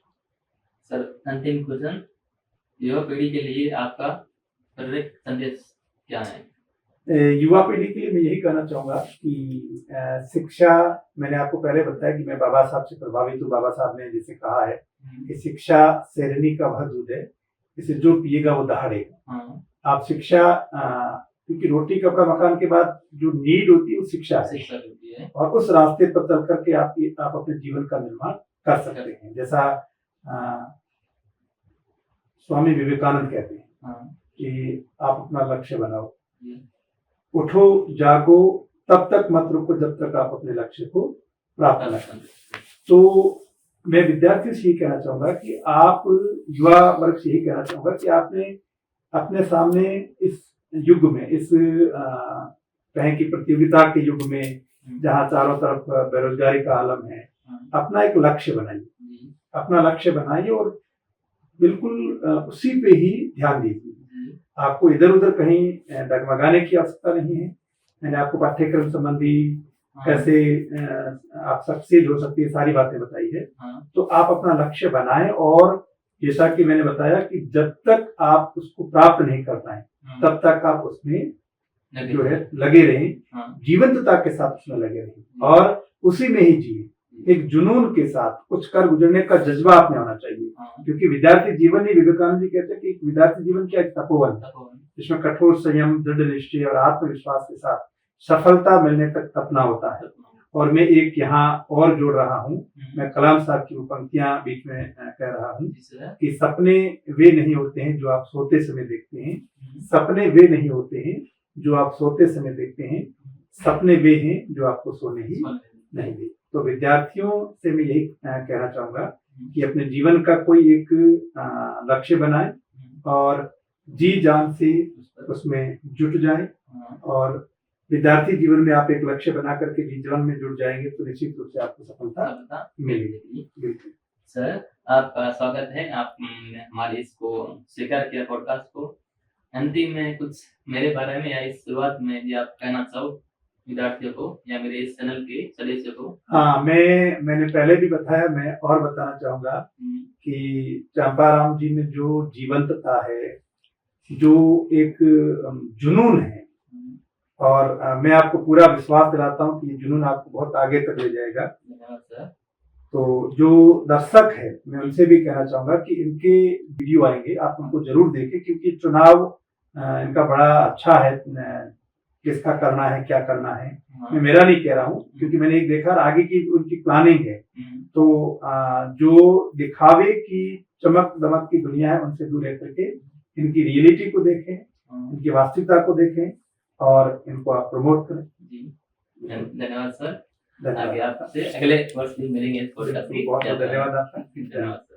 सर, अंतिम क्वेश्चन, युवा पीढ़ी के लिए आपका प्रेरक संदेश क्या है? युवा पीढ़ी के लिए मैं यही कहना चाहूंगा कि शिक्षा, मैंने आपको पहले बताया कि मैं बाबा साहब से प्रभावित हूँ। बाबा साहब ने जैसे कहा है कि शिक्षा शेरनी का वह दूध है, इसे जो पिएगा वो दहाड़ेगा। आप शिक्षा, क्योंकि रोटी कपड़ा मकान के बाद जो नीड होती है वो शिक्षा है। और उस रास्ते पर चल करके आप अपने जीवन का निर्माण कर सकते हैं। जैसा स्वामी विवेकानंद कहते हैं कि आप अपना लक्ष्य बनाओ, उठो जागो, तब तक मत रुको जब तक आप अपने लक्ष्य को प्राप्त न करें। तो मैं विद्यार्थियों से यही कहना चाहूंगा कि आप, युवा वर्ग से यही कहना चाहूंगा कि आपने अपने सामने इस युग में, इस कहें की प्रतियोगिता के युग में, जहाँ चारों तरफ बेरोजगारी का आलम है, अपना एक लक्ष्य बनाइए। अपना लक्ष्य बनाइए और बिल्कुल उसी पे ही ध्यान दीजिए। आपको इधर उधर कहीं डगमगाने की आवश्यकता नहीं है। मैंने आपको पाठ्यक्रम संबंधी कैसे आप सक्सेस हो सकती है सारी बातें बताई है। तो आप अपना लक्ष्य बनाएं और जैसा कि मैंने बताया कि जब तक आप उसको प्राप्त नहीं कर पाए तब तक आप उसमें जो है लगे रहें, जीवंतता के साथ उसमें लगे रहें और उसी में ही जिए। एक जुनून के साथ कुछ कर गुजरने का जज्बा आप में होना चाहिए। क्योंकि विद्यार्थी जीवन ही, विवेकानंद जी कहते हैं कि विद्यार्थी जीवन क्या, एक तपोवन, जिसमें कठोर संयम, दृढ़ निश्चय और आत्मविश्वास के साथ सफलता मिलने तक तपना होता है। और मैं एक यहाँ और जोड़ रहा हूँ, मैं कलाम साहब की वो पंक्तियां बीच में कह रहा हूँ कि सपने वे नहीं होते हैं जो आप सोते समय देखते हैं, सपने वे नहीं होते हैं जो आप सोते समय देखते हैं, सपने वे हैं जो आपको सोने ही नहीं दे। तो विद्यार्थियों से मैं यही कहना चाहूंगा कि अपने जीवन का कोई एक लक्ष्य बनाएं और जी जान से उसमें जुट जाएं। और विद्यार्थी जीवन में आप एक लक्ष्य बना करके जी जान में जुट जाएंगे तो निश्चित रूप से आपको सफलता मिलेगी। बिल्कुल सर, आपका स्वागत है। आपने हमारे इसको स्वीकार किया पॉडकास्ट को। अंतिम में कुछ मेरे बारे में या इस शुरुआत में भी आप कहना चाहो विद्यार्थियों को या मेरे इस चैनल के सदस्यों को? हाँ, मैंने पहले भी बताया, मैं और बताना चाहूंगा कि चंपाराम जी में जो जीवंतता है, जो एक जुनून है, और मैं आपको पूरा विश्वास दिलाता हूँ कि ये जुनून आपको बहुत आगे तक ले जाएगा। धन्यवाद सर। तो जो दर्शक है, मैं उनसे भी कहना चाहूंगा कि इनके वीडियो आएंगे, आप उनको जरूर देखें, क्योंकि चुनाव इनका बड़ा अच्छा है, किसका करना है, क्या करना है। मैं मेरा नहीं कह रहा हूँ, क्योंकि मैंने एक देखा आगे की उनकी प्लानिंग है। तो जो दिखावे की चमक दमक की दुनिया है, उनसे दूर रह करके इनकी रियलिटी को देखें, इनकी वास्तविकता को देखें और इनको आप प्रमोट करें। जी, धन्यवाद सर। आगे आपसे अगले वर्ष भी मिलेंगे। बहुत धन्यवाद आपका। धन्यवाद सर।